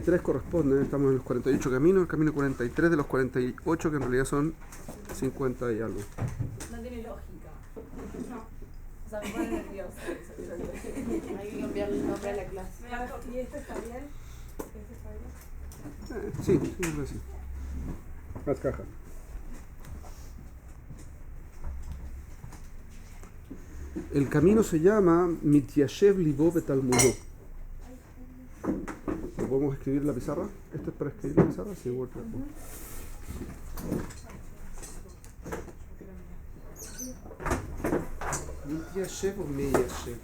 43 corresponde, estamos en los 48 caminos, el camino 43 de los 48 que en realidad son 50 y algo. No tiene lógica. No. O sea, me pone nerviosa. Hay que cambiarle el nombre a la clase. ¿Y este está bien? ¿Este está bien? Sí, creo que sí. Más caja. El camino se llama Mityashev Libo Betalmudo. ¿Lo podemos escribir en la pizarra? ¿Esto es para escribir en la pizarra? Sí, Word. Mityashev o Meyashev.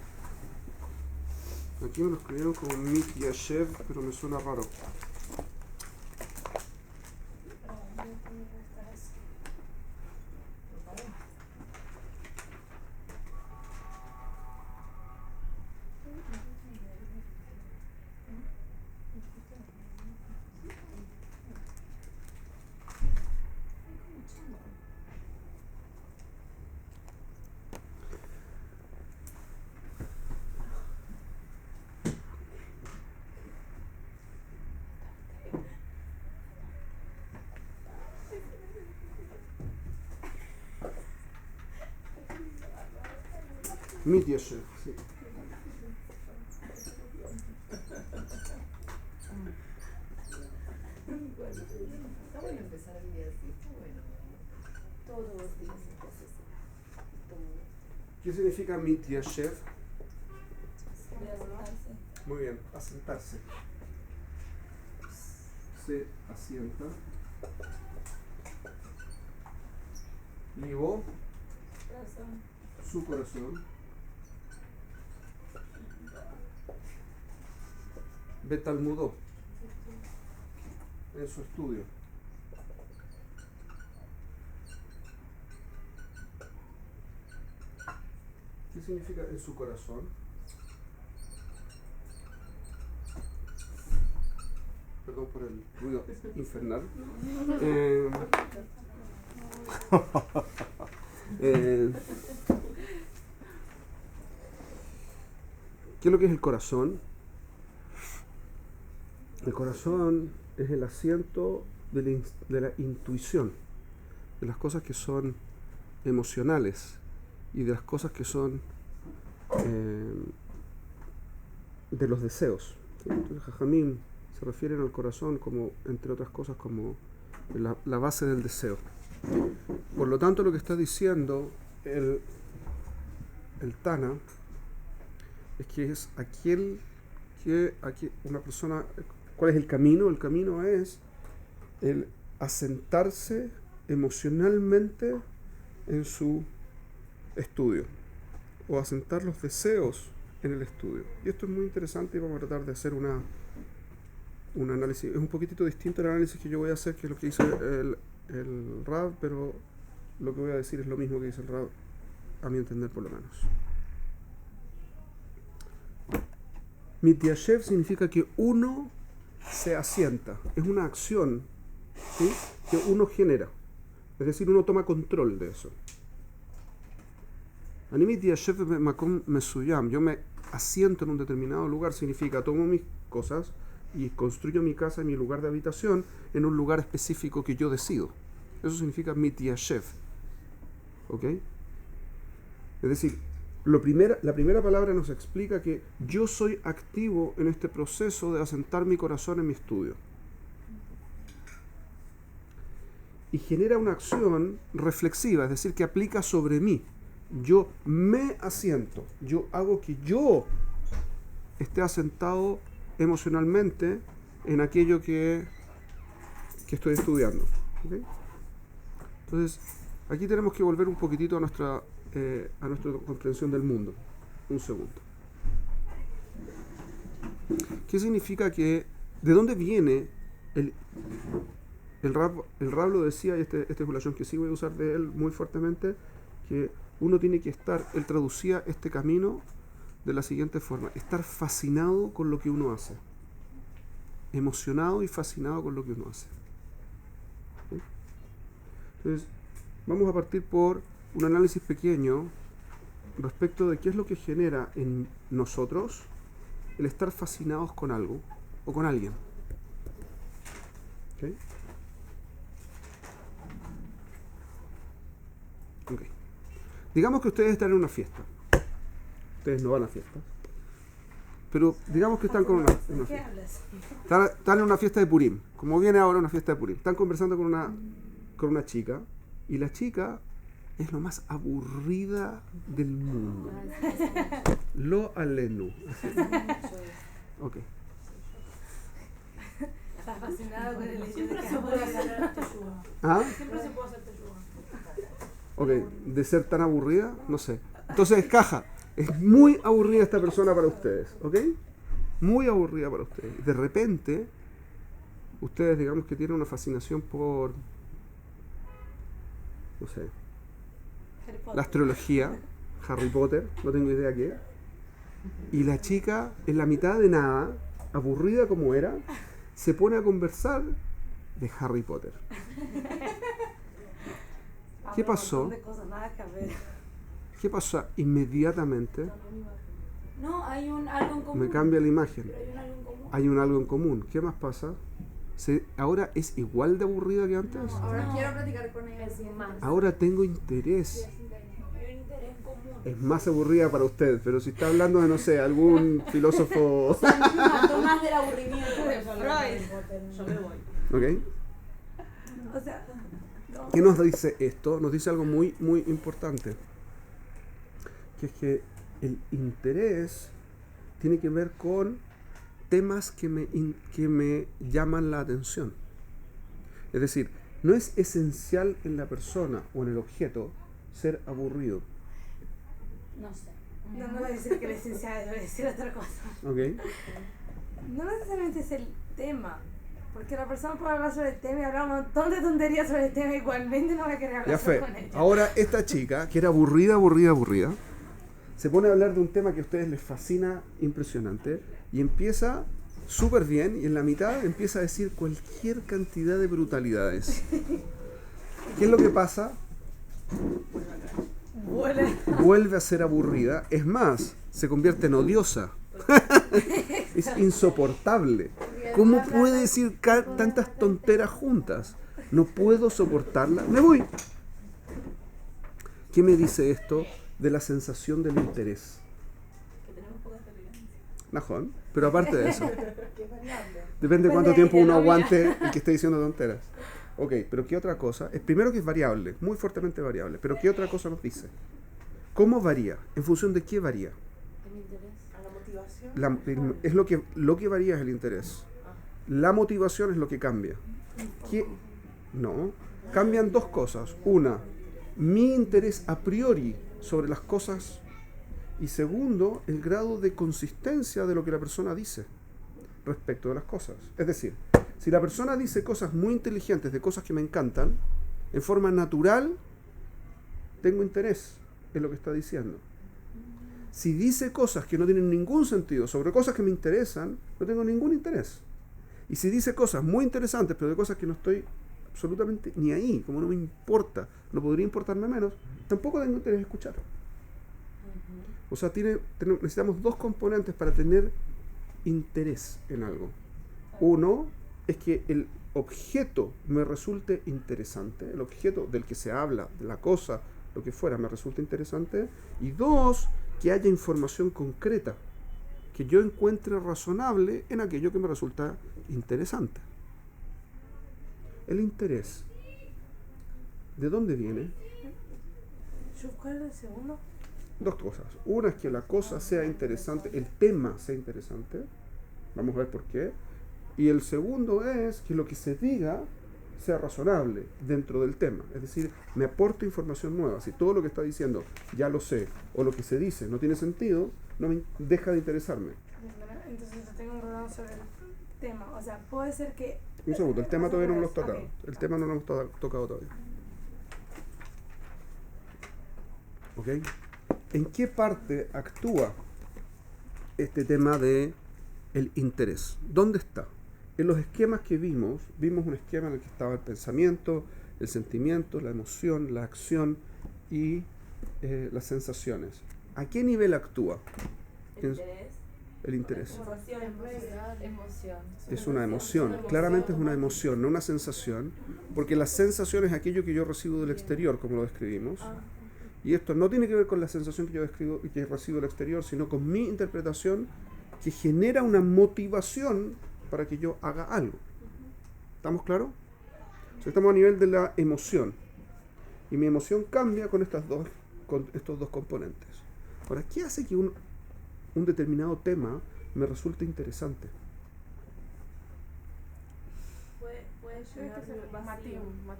Aquí me lo escribieron como Mityashev, pero me suena raro. Mityashev, sí. Está bueno empezar el día así, está bueno. Todos los días entonces. ¿Qué significa Mityashev? Asentarse. Muy bien, asentarse. Se asienta. Libo, Corazón. su corazón. Betalmudó, en su estudio. ¿Qué significa en su corazón? Perdón por el ruido infernal. ¿Qué es lo que es el corazón? El corazón es el asiento de la intuición, de las cosas que son emocionales y de las cosas que son de los deseos. ¿Sí? Entonces, Jajamín se refieren al corazón como, entre otras cosas, como la base del deseo. Por lo tanto, lo que está diciendo el Tana es que es aquel que una persona. ¿Cuál es el camino? El camino es el asentarse emocionalmente en su estudio o asentar los deseos en el estudio. Y esto es muy interesante y vamos a tratar de hacer un análisis. Es un poquitito distinto el análisis que yo voy a hacer que lo que hizo el Rab, pero lo que voy a decir es lo mismo que dice el Rab, a mi entender por lo menos. Mityashev significa que uno se asienta, es una acción, ¿sí?, que uno genera, es decir, uno toma control de eso. Mityashev makom mesuyam, yo me asiento en un determinado lugar, significa tomo mis cosas y construyo mi casa y mi lugar de habitación en un lugar específico que yo decido. Eso significa Mityashev. ¿Ok? Es decir, la primera palabra nos explica que yo soy activo en este proceso de asentar mi corazón en mi estudio. Y genera una acción reflexiva, es decir, que aplica sobre mí. Yo me asiento, yo hago que yo esté asentado emocionalmente en aquello que estoy estudiando. ¿Okay? Entonces, aquí tenemos que volver un poquitito a nuestra comprensión del mundo. Un segundo. ¿Qué significa que, de dónde viene el Rab lo decía, y esta es una lección que sí voy a usar de él muy fuertemente, que uno tiene que estar, él traducía este camino de la siguiente forma: estar fascinado con lo que uno hace, emocionado y fascinado con lo que uno hace. ¿Sí? Entonces, vamos a partir por un análisis pequeño respecto de qué es lo que genera en nosotros el estar fascinados con algo o con alguien. ¿Ok? Ok. Digamos que ustedes están en una fiesta. Ustedes no van a fiestas. Pero digamos que están con una ¿De qué fiesta. hablas? Están en una fiesta de Purim. Como viene ahora una fiesta de Purim. Están conversando con una chica. Y la chica es lo más aburrida del mundo. Lo alenu. Así. Ok. Estás fascinado con el hecho de Siempre que se puede hacer teyuga. ¿Ah? Siempre se puede hacer teyuga. Ok. De ser tan aburrida, no sé. Entonces, caja. Es muy aburrida esta persona para ustedes. ¿Ok? Muy aburrida para ustedes. De repente, ustedes digamos que tienen una fascinación por, no sé, Harry Potter. la astrología, Harry Potter, no tengo idea qué. Y la chica, en la mitad de nada, aburrida como era, se pone a conversar de Harry Potter. ¿Qué Habla un pasó? montón de cosas, nada que ver. ¿Qué pasa inmediatamente? No, hay algo en común. Me cambia la imagen. Pero hay un algo en común. Hay un algo en común. ¿Qué más pasa? ¿Ahora es igual de aburrida que antes? Ahora No. quiero platicar con ella. Es más. Ahora tengo interés. Hay un interés en común. Es más aburrida para usted, pero si está hablando de, no sé, algún filósofo... Faltó más del aburrimiento de Freud. Yo me voy. ¿Ok? O sea, no. ¿Qué nos dice esto? Nos dice algo muy, muy importante. Que es que el interés tiene que ver con temas que me llaman la atención. Es decir, no es esencial en la persona o en el objeto ser aburrido. No sé. No me voy a decir que la esencia debe decir otra cosa. ¿Ok? No necesariamente es el tema. Porque la persona puede hablar sobre el tema y hablar un montón de tonterías sobre el tema. Igualmente no va a querer Ya hablar fue. con ella. Ahora esta chica, que era aburrida, se pone a hablar de un tema que a ustedes les fascina, impresionante, y empieza súper bien, y en la mitad empieza a decir cualquier cantidad de brutalidades. ¿Qué es lo que pasa? Vuelve a ser aburrida. Es más, se convierte en odiosa. Es insoportable. ¿Cómo puede decir tantas tonteras juntas? No puedo soportarla. Me voy. ¿Qué me dice esto de la sensación del interés? Que tenemos poca tolerancia. Najón. Pero aparte de eso, Qué variable. depende de Pues cuánto de tiempo ella, uno no mía. aguante el que esté diciendo tonteras. Ok, pero ¿qué otra cosa? Es primero que es variable, muy fuertemente variable. Pero ¿qué otra cosa nos dice? ¿Cómo varía? ¿En función de qué varía? El interés. A la motivación. Es lo que varía es el interés. La motivación es lo que cambia. No, cambian dos cosas. Una, mi interés a priori sobre las cosas. Y segundo, el grado de consistencia de lo que la persona dice respecto de las cosas. Es decir, si la persona dice cosas muy inteligentes de cosas que me encantan, en forma natural, tengo interés en lo que está diciendo. Si dice cosas que no tienen ningún sentido sobre cosas que me interesan, no tengo ningún interés. Y si dice cosas muy interesantes, pero de cosas que no estoy absolutamente ni ahí, como no me importa, no podría importarme menos, tampoco tengo interés en escuchar. O sea, necesitamos dos componentes para tener interés en algo. Uno es que el objeto me resulte interesante, el objeto del que se habla, de la cosa, lo que fuera, me resulta interesante. Y dos, que haya información concreta, que yo encuentre razonable en aquello que me resulta interesante. El interés, ¿de dónde viene? ¿Cuál es el segundo? Dos cosas. Una es que la cosa sea interesante, el tema sea interesante. Vamos a ver por qué. Y el segundo es que lo que se diga sea razonable dentro del tema. Es decir, me aporta información nueva. Si todo lo que está diciendo ya lo sé, o lo que se dice no tiene sentido, no me deja de interesarme. Entonces tengo un problema sobre el tema. O sea, puede ser que... Un segundo, el tema todavía no lo hemos tocado. Ok. El tema no lo hemos tocado todavía. ¿Ok? ¿En qué parte actúa este tema de el interés? ¿Dónde está? En los esquemas que vimos un esquema en el que estaba el pensamiento, el sentimiento, la emoción, la acción y las sensaciones. ¿A qué nivel actúa? El interés. el interés. Emoción. Es una emoción, claramente es una emoción, no una sensación, porque la sensación es aquello que yo recibo del exterior, como lo describimos. Y esto no tiene que ver con la sensación que yo describo y que recibo del exterior, sino con mi interpretación que genera una motivación para que yo haga algo. ¿Estamos claros? O sea, estamos a nivel de la emoción. Y mi emoción cambia con estos dos componentes. Ahora, ¿qué hace que un determinado tema me resulte interesante? Puede llegar Matín como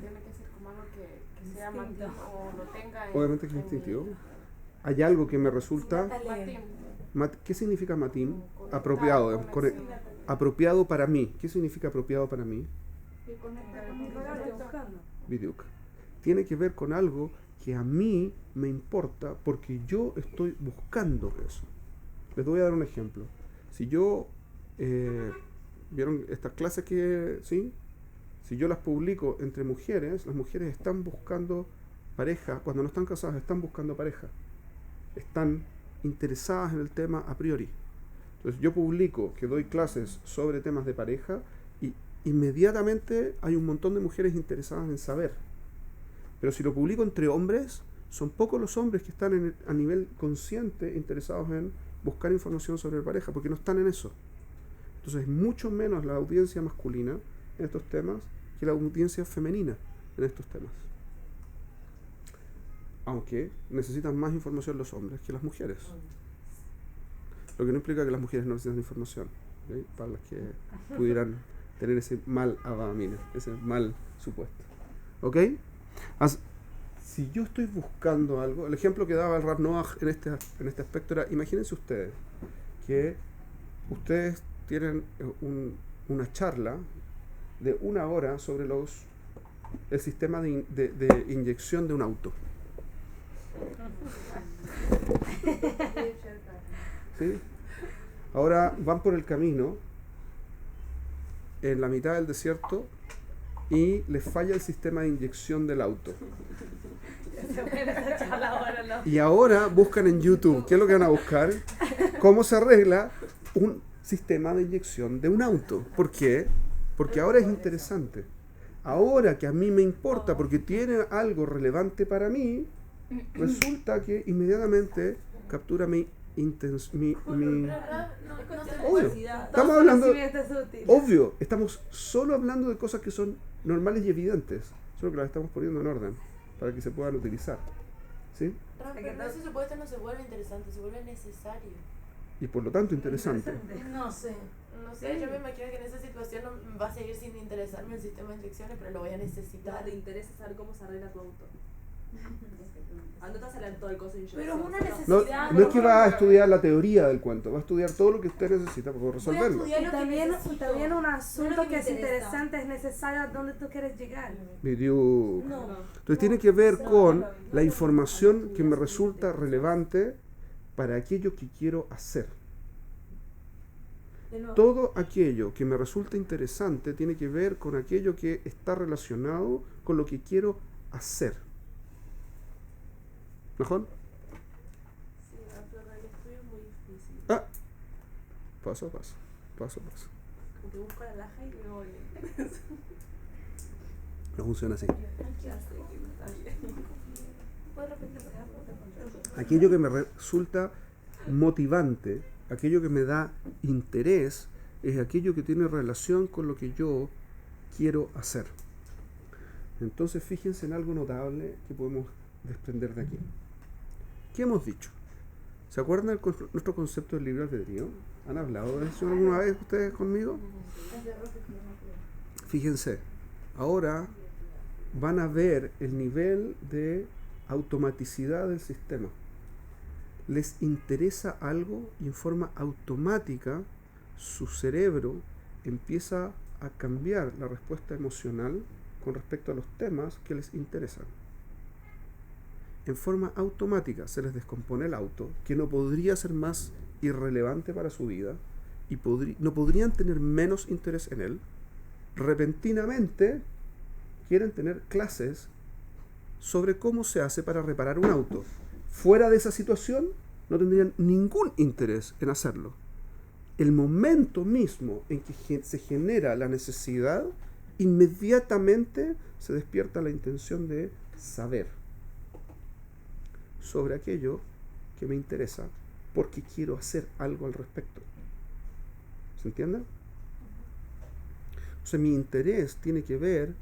tiene que ser como algo que sea Matín o lo tenga Obviamente que es instintivo. Hay algo que me resulta... Matín. ¿Qué significa matín? Apropiado. Apropiado para mí. ¿Qué significa apropiado para mí? Biduk. Tiene que ver con algo que a mí me importa porque yo estoy buscando eso. Les voy a dar un ejemplo. Si yo... ¿vieron estas clases que... sí? Si yo las publico entre mujeres, las mujeres están buscando pareja. Cuando no están casadas, están buscando pareja. Están interesadas en el tema a priori. Entonces yo publico que doy clases sobre temas de pareja y inmediatamente hay un montón de mujeres interesadas en saber. Pero si lo publico entre hombres, son pocos los hombres que están a nivel consciente interesados en buscar información sobre pareja, porque no están en eso. Entonces es mucho menos la audiencia masculina en estos temas que la audiencia femenina en estos temas. Aunque necesitan más información los hombres que las mujeres. Lo que no implica que las mujeres no necesitan información, ¿okay? Para las que pudieran tener ese mal avamina, ese mal supuesto. ¿Ok? Si yo estoy buscando algo, el ejemplo que daba el Rav Noach en este aspecto era, imagínense ustedes, que ustedes tienen una charla de 1 hora sobre el sistema de inyección de un auto. ¿Sí? Ahora van por el camino en la mitad del desierto y les falla el sistema de inyección del auto. Y ahora buscan en YouTube, ¿qué es lo que van a buscar? ¿Cómo se arregla un sistema de inyección de un auto? ¿Por qué? Porque ahora es interesante. Ahora que a mí me importa porque tiene algo relevante para mí, resulta que inmediatamente captura mi obvio. Estamos hablando, obvio, estamos solo hablando de cosas que son normales y evidentes, solo que las estamos poniendo en orden para que se puedan utilizar. ¿Sí? Pero en ese supuesto no se vuelve interesante, se vuelve necesario. Y por lo tanto interesante. No sé, yo me imagino que en esa situación no va a seguir sin interesarme el sistema de inyecciones, pero lo voy a necesitar. Te interesa saber cómo se arregla tu auto. No te adelantó el coso de inyección. Pero es una No, necesidad. no es que va a estudiar la teoría del cuento, va a estudiar todo lo que usted necesita para resolverlo. Voy a estudiar Y lo que también, necesito. también un No asunto lo que que me es interesa. interesante, es necesario a dónde tú quieres llegar. Video. No. Entonces tiene que ver con la información que me resulta relevante para aquello que quiero hacer. De nuevo. Todo aquello que me resulta interesante tiene que ver con aquello que está relacionado con lo que quiero hacer. ¿Mejor? Sí, el estudio es muy difícil. Paso a paso, paso a paso. Como que busco la laja y me voy. No funciona así. Ya sé que no está bien. ¿Puedes repetir? Aquello que me resulta motivante, aquello que me da interés, es aquello que tiene relación con lo que yo quiero hacer. Entonces fíjense en algo notable que podemos desprender de aquí. ¿Qué hemos dicho? ¿Se acuerdan de nuestro concepto del libre albedrío? ¿Han hablado de eso alguna vez ustedes conmigo? Fíjense, ahora van a ver el nivel de automaticidad del sistema. Les interesa algo y en forma automática su cerebro empieza a cambiar la respuesta emocional con respecto a los temas que les interesan. En forma automática se les descompone el auto, que no podría ser más irrelevante para su vida y no podrían tener menos interés en él. Repentinamente quieren tener clases sobre cómo se hace para reparar un auto. Fuera de esa situación no tendrían ningún interés en hacerlo. El momento mismo en que se genera la necesidad, inmediatamente se despierta la intención de saber sobre aquello que me interesa porque quiero hacer algo al respecto. ¿Se entiende? O sea, mi interés tiene que ver,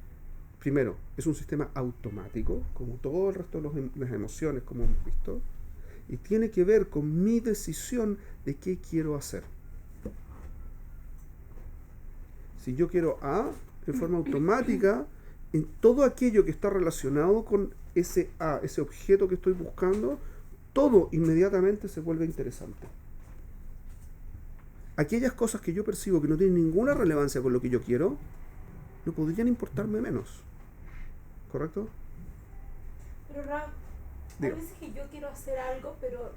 primero, es un sistema automático, como todo el resto de las emociones, como hemos visto, y tiene que ver con mi decisión de qué quiero hacer. Si yo quiero A, en forma automática, en todo aquello que está relacionado con ese A, ese objeto que estoy buscando, todo inmediatamente se vuelve interesante. Aquellas cosas que yo percibo que no tienen ninguna relevancia con lo que yo quiero, no podrían importarme menos. ¿Correcto? Pero Rab, hay veces que yo quiero hacer algo, pero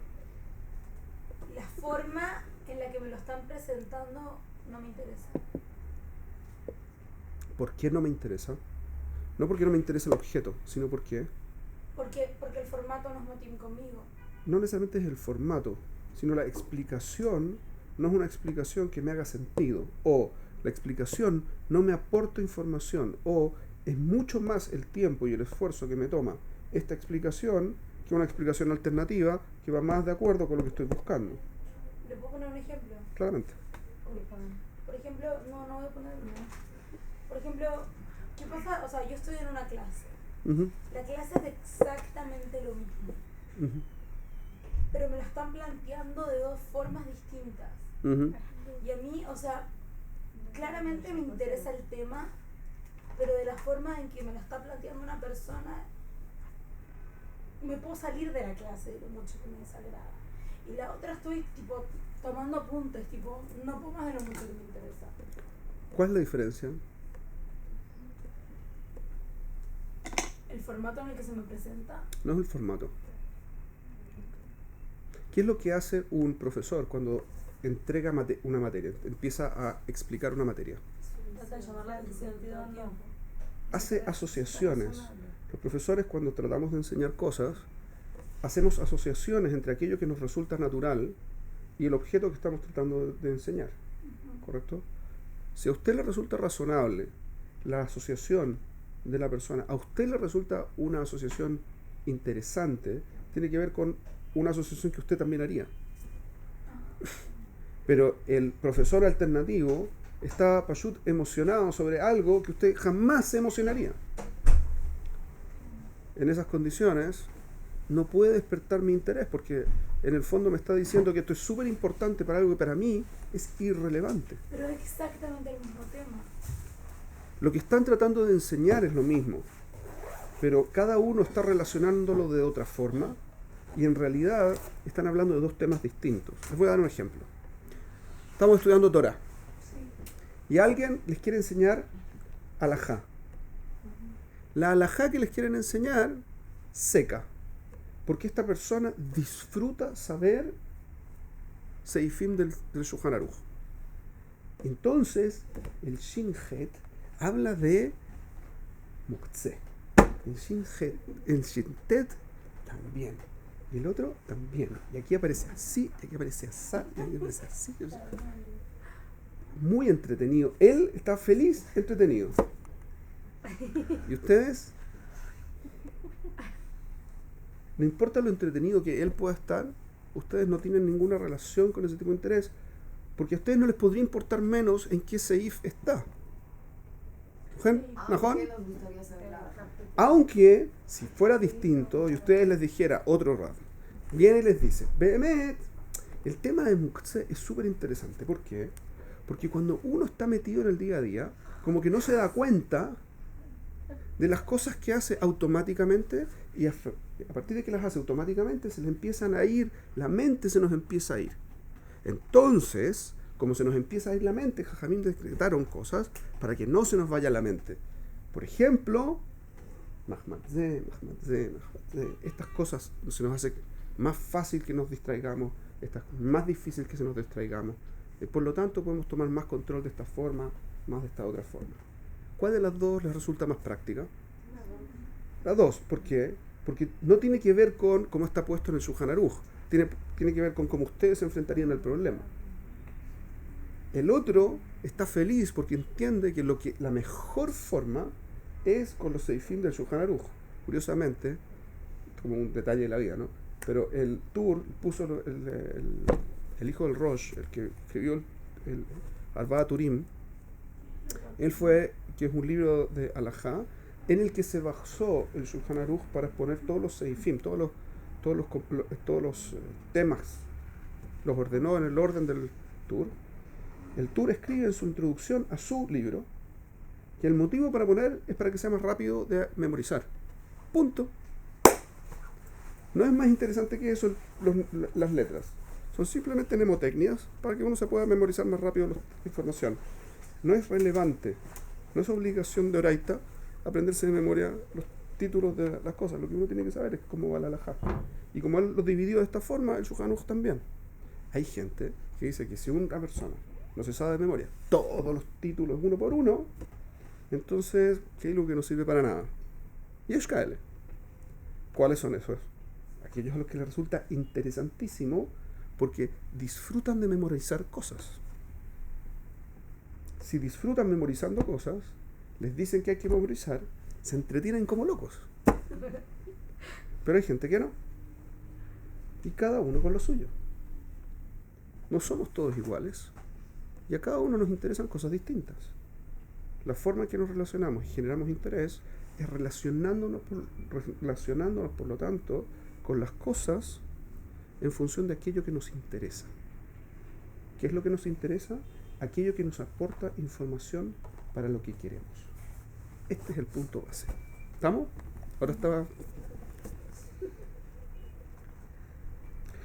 la forma en la que me lo están presentando no me interesa. ¿Por qué no me interesa? No porque no me interesa el objeto, sino porque Porque el formato no es motivo conmigo. no necesariamente es el formato, sino la explicación no es una explicación que me haga sentido, o la explicación no me aporta información, o es mucho más el tiempo y el esfuerzo que me toma esta explicación que una explicación alternativa que va más de acuerdo con lo que estoy buscando. ¿Le puedo poner un ejemplo? Claramente. Por ejemplo, no voy a poner uno. Por ejemplo, ¿qué pasa? O sea, yo estoy en una clase. Uh-huh. La clase es exactamente lo mismo. Uh-huh. Pero me lo están planteando de dos formas distintas. Uh-huh. Y a mí, o sea, claramente me interesa el tema, pero de la forma en que me lo está planteando una persona, me puedo salir de la clase de lo mucho que me desagrada. Y la otra estoy, tipo, tomando apuntes, tipo, no puedo más de lo mucho que me interesa. ¿Cuál es la diferencia? El formato en el que se me presenta. No es el formato. ¿Qué es lo que hace un profesor cuando entrega una materia, empieza a explicar una materia? Trata de llamar la atención todo el tiempo. Hace asociaciones. Los profesores, cuando tratamos de enseñar cosas, hacemos asociaciones entre aquello que nos resulta natural y el objeto que estamos tratando de enseñar. ¿Correcto? Si a usted le resulta razonable la asociación de la persona, a usted le resulta una asociación interesante, tiene que ver con una asociación que usted también haría. Pero el profesor alternativo está pachut emocionado sobre algo que usted jamás se emocionaría. En esas condiciones no puede despertar mi interés porque en el fondo me está diciendo que esto es súper importante para algo que para mí es irrelevante. Pero es exactamente el mismo tema. Lo que están tratando de enseñar es lo mismo, pero cada uno está relacionándolo de otra forma y en realidad están hablando de dos temas distintos. Les voy a dar un ejemplo. Estamos estudiando Torah y alguien les quiere enseñar alajá. La alajá que les quieren enseñar seca, porque esta persona disfruta saber seifim del Shulchan Aruch. Entonces, el Shin-Het habla de Muktzeh. El Shin-Tet también. Y el otro también. Y aquí aparece así, y aquí aparece así, y aquí aparece así. Muy entretenido. Él está feliz, entretenido. ¿Y ustedes? No importa lo entretenido que él pueda estar, ustedes no tienen ninguna relación con ese tipo de interés, porque a ustedes no les podría importar menos en qué seif está. ¿Najón? Aunque, si fuera distinto y ustedes les dijera otro rab, viene y les dice, Behemet, el tema de Muktzeh es súper interesante. ¿Por qué? Porque cuando uno está metido en el día a día, como que no se da cuenta de las cosas que hace automáticamente y a partir de que las hace automáticamente se le empiezan a ir, la mente se nos empieza a ir. Entonces, como se nos empieza a ir la mente, Jajamim decretaron cosas para que no se nos vaya la mente. Por ejemplo, estas cosas se nos hace más fácil que nos distraigamos, más difícil que se nos distraigamos. Por lo tanto, podemos tomar más control de esta forma, más de esta otra forma. ¿Cuál de las dos les resulta más práctica? Las dos. ¿Por qué? Porque no tiene que ver con cómo está puesto en el Shulchan Aruch. tiene que ver con cómo ustedes se enfrentarían al problema. El otro está feliz porque entiende que la mejor forma es con los seifim del Shulchan Aruch. Curiosamente, como un detalle de la vida, ¿no? Pero el Tur puso el hijo del Rosh, el que escribió el Arba'a Turim, él fue, que es un libro de Halajá, en el que se basó el Shulchan Aruch para exponer todos los seifim, todos los temas, los ordenó en el orden del Tur. El Tur escribe en su introducción a su libro que el motivo para poner es para que sea más rápido de memorizar. Punto. No es más interesante que eso las letras. Son simplemente mnemotecnias para que uno se pueda memorizar más rápido la información. No es relevante, no es obligación de oraita aprenderse de memoria los títulos de las cosas. Lo que uno tiene que saber es cómo va la halajá. Y como él los dividió de esta forma, el Shulchan Aruch también. Hay gente que dice que si una persona no se sabe de memoria todos los títulos uno por uno, entonces, ¿qué es lo que no sirve para nada? Y es KL. ¿Cuáles son esos? Aquellos a los que les resulta interesantísimo porque disfrutan de memorizar cosas. Si disfrutan memorizando cosas, les dicen que hay que memorizar, se entretienen como locos. Pero hay gente que no. Y cada uno con lo suyo. No somos todos iguales. Y a cada uno nos interesan cosas distintas. La forma en que nos relacionamos y generamos interés es relacionándonos por lo tanto, con las cosas en función de aquello que nos interesa. ¿Qué es lo que nos interesa? Aquello que nos aporta información para lo que queremos. Este es el punto base. ¿Estamos? Ahora estaba...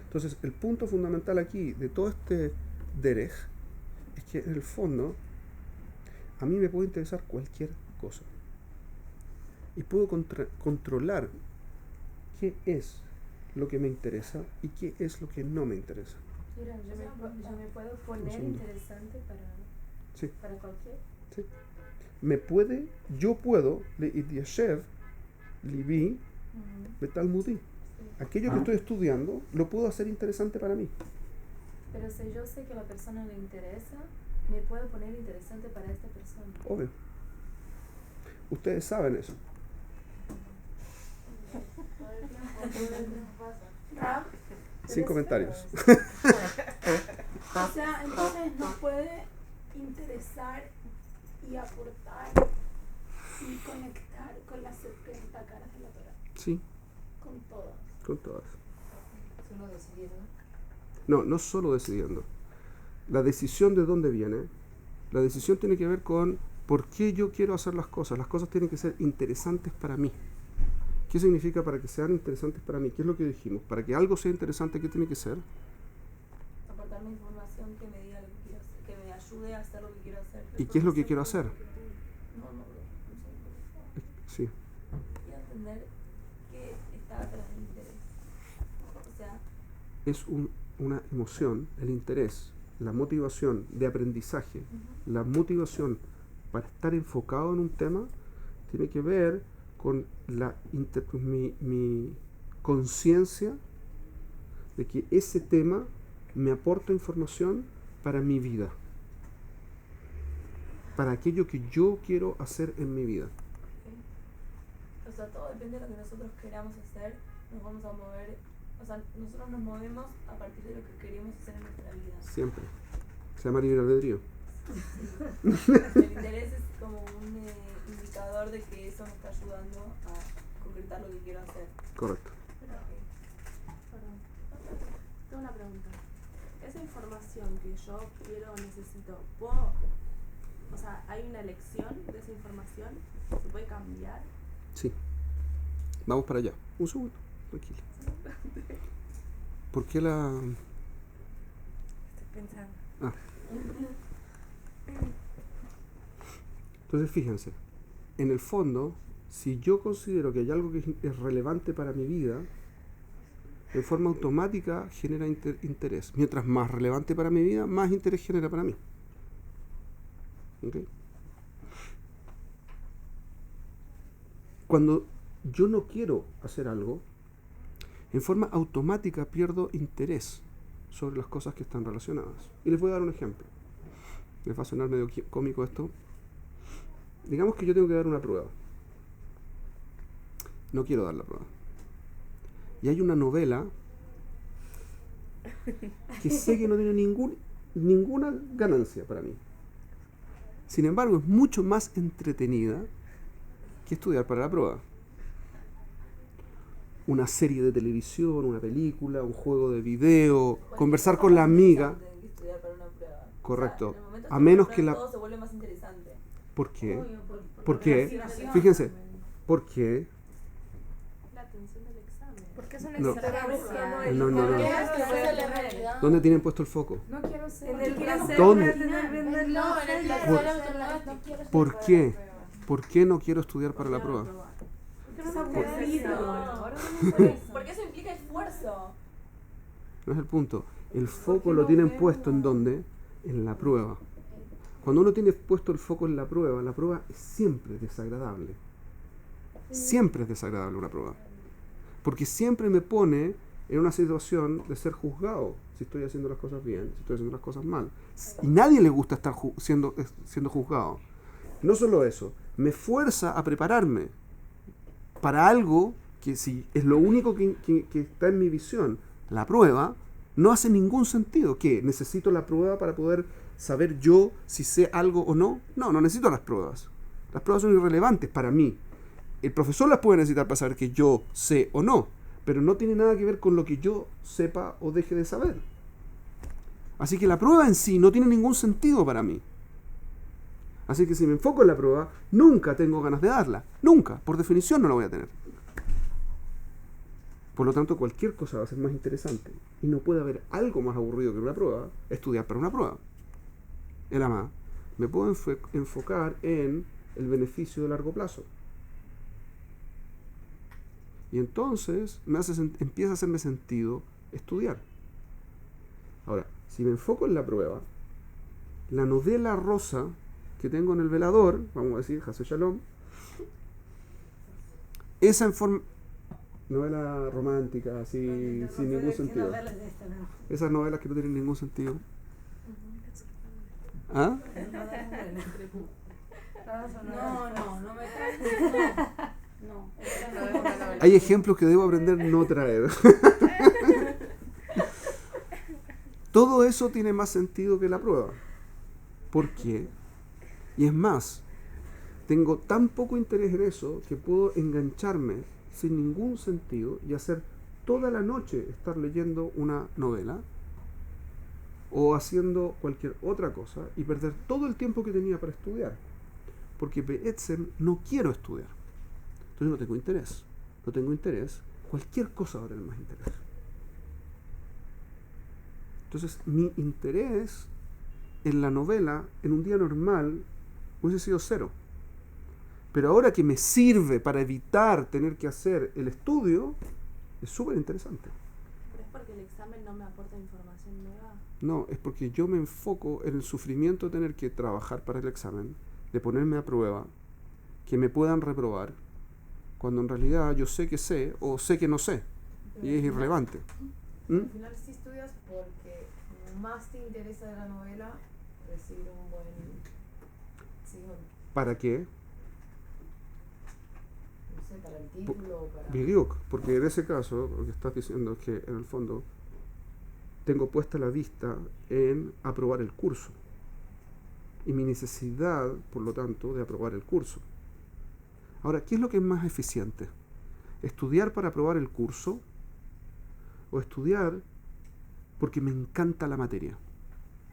Entonces, el punto fundamental aquí de todo este derech es que en el fondo a mí me puede interesar cualquier cosa y puedo controlar qué es lo que me interesa y qué es lo que no me interesa. Mira, yo me puedo poner interesante Sí. para cualquier. Sí. Yo puedo, Yashev, Libi, Betalmudi. Aquello que estoy estudiando lo puedo hacer interesante para mí. Pero si yo sé que a la persona le interesa, me puedo poner interesante para esta persona. Obvio. Ustedes saben eso. Sin comentarios. O sea, entonces nos puede interesar y aportar y conectar con las 70 caras de la Torah. Sí, Con todas. con todas. Solo decidir, No, no solo decidiendo. La decisión de dónde viene, la decisión tiene que ver con por qué yo quiero hacer las cosas. Las cosas tienen que ser interesantes para mí. ¿Qué significa para que sean interesantes para mí? ¿Qué es lo que dijimos? Para que algo sea interesante, ¿qué tiene que ser? Aportarme información que me diga lo que quiero hacer, que me ayude a hacer lo que quiero hacer. ¿Y qué es lo que quiero hacer? No sé. Sí. Y entender qué está atrás del interés. O sea, Es una emoción, el interés, la motivación de aprendizaje, la motivación para estar enfocado en un tema, tiene que ver con mi conciencia de que ese tema me aporta información para mi vida, para aquello que yo quiero hacer en mi vida. o sea, todo depende de lo que nosotros queramos hacer, nos vamos a mover, o sea, nosotros nos movemos a partir de lo que queremos hacer en nuestra vida. Siempre. Se llama libre albedrío. El interés es como un indicador de que eso me está ayudando a concretar lo que quiero hacer. Correcto. Perdón. Tengo una pregunta. Esa información que yo quiero o necesito, o sea, ¿hay una elección de esa información? ¿Se puede cambiar? Sí. Vamos para allá. Un segundo. Tranquila. ¿Por qué la...? Estoy pensando. Ah. Entonces fíjense, en el fondo, si yo considero que hay algo que es relevante para mi vida, en forma automática genera interés. Mientras más relevante para mi vida, más interés genera para mí. ¿Ok? Cuando yo no quiero hacer algo, en forma automática pierdo interés sobre las cosas que están relacionadas. Y les voy a dar un ejemplo. Les va a sonar medio cómico esto. Digamos que yo tengo que dar una prueba. No quiero dar la prueba. Y hay una novela que sé que no tiene ninguna ganancia para mí. Sin embargo, es mucho más entretenida que estudiar para la prueba. Una serie de televisión, una película, un juego de video, conversar con la amiga. Estudiar para una prueba. Correcto. O sea, en el momento A de menos la que prueba la... todo se vuelve más interesante. ¿Por qué? Obvio, ¿Por qué? Fíjense, ¿por qué? La atención del examen. Porque es una No. experiencia. No, no, no. ¿Qué es que se la realidad? ¿Dónde tienen puesto el foco? No quiero ser. En el placer ¿Dónde? voy a tener que vender No, la en el cena. placer automático. ¿Por qué? ¿Por qué no quiero estudiar para la prueba? Es aburrido. Porque eso implica esfuerzo. No es el punto. El foco lo tienen puesto ¿en dónde? En la prueba. Cuando uno tiene puesto el foco en la prueba es siempre desagradable. Siempre es desagradable una prueba. Porque siempre me pone en una situación de ser juzgado. Si estoy haciendo las cosas bien, si estoy haciendo las cosas mal. Y nadie le gusta estar siendo juzgado. No solo eso, me fuerza a prepararme para algo que si es lo único que está en mi visión, la prueba, no hace ningún sentido. ¿Qué? ¿Necesito la prueba para poder saber yo si sé algo o no? No, no necesito las pruebas. Las pruebas son irrelevantes para mí. El profesor las puede necesitar para saber que yo sé o no, pero no tiene nada que ver con lo que yo sepa o deje de saber. Así que la prueba en sí no tiene ningún sentido para mí. Así que si me enfoco en la prueba, nunca tengo ganas de darla. Nunca. Por definición no la voy a tener. Por lo tanto, cualquier cosa va a ser más interesante. Y no puede haber algo más aburrido que una prueba, estudiar para una prueba. El ama, me puedo enfocar en el beneficio de largo plazo. Y entonces empieza a hacerme sentido estudiar. Ahora, si me enfoco en la prueba, la novela rosa que tengo en el velador, vamos a decir, Hasé Shalom, esa en forma... novela romántica, así, sin ningún sentido. Esas novelas que no tienen ningún sentido. ¿Ah? No me traes. No. Hay ejemplos que debo aprender no traer. Todo eso tiene más sentido que la prueba. ¿Por qué? Y es más, tengo tan poco interés en eso que puedo engancharme sin ningún sentido y hacer toda la noche estar leyendo una novela o haciendo cualquier otra cosa y perder todo el tiempo que tenía para estudiar. Porque be'etzem no quiero estudiar. Entonces no tengo interés. No tengo interés. Cualquier cosa va a tener más interés. Entonces mi interés en la novela en un día normal hubiese sido 0. Pero ahora que me sirve para evitar tener que hacer el estudio, es súper interesante. ¿Pero es porque el examen no me aporta información nueva? No, es porque yo me enfoco en el sufrimiento de tener que trabajar para el examen, de ponerme a prueba, que me puedan reprobar, cuando en realidad yo sé que sé o sé que no sé, y es irrelevante. Al final sí estudias porque más te interesa de la novela recibir un buen... Sí, bueno, ¿Para qué? no sé, para el título o para... Bidiuk, porque en ese caso lo que estás diciendo es que en el fondo tengo puesta la vista en aprobar el curso y mi necesidad, por lo tanto, de aprobar el curso. Ahora, ¿qué es lo que es más eficiente? ¿Estudiar para aprobar el curso o estudiar porque me encanta la materia?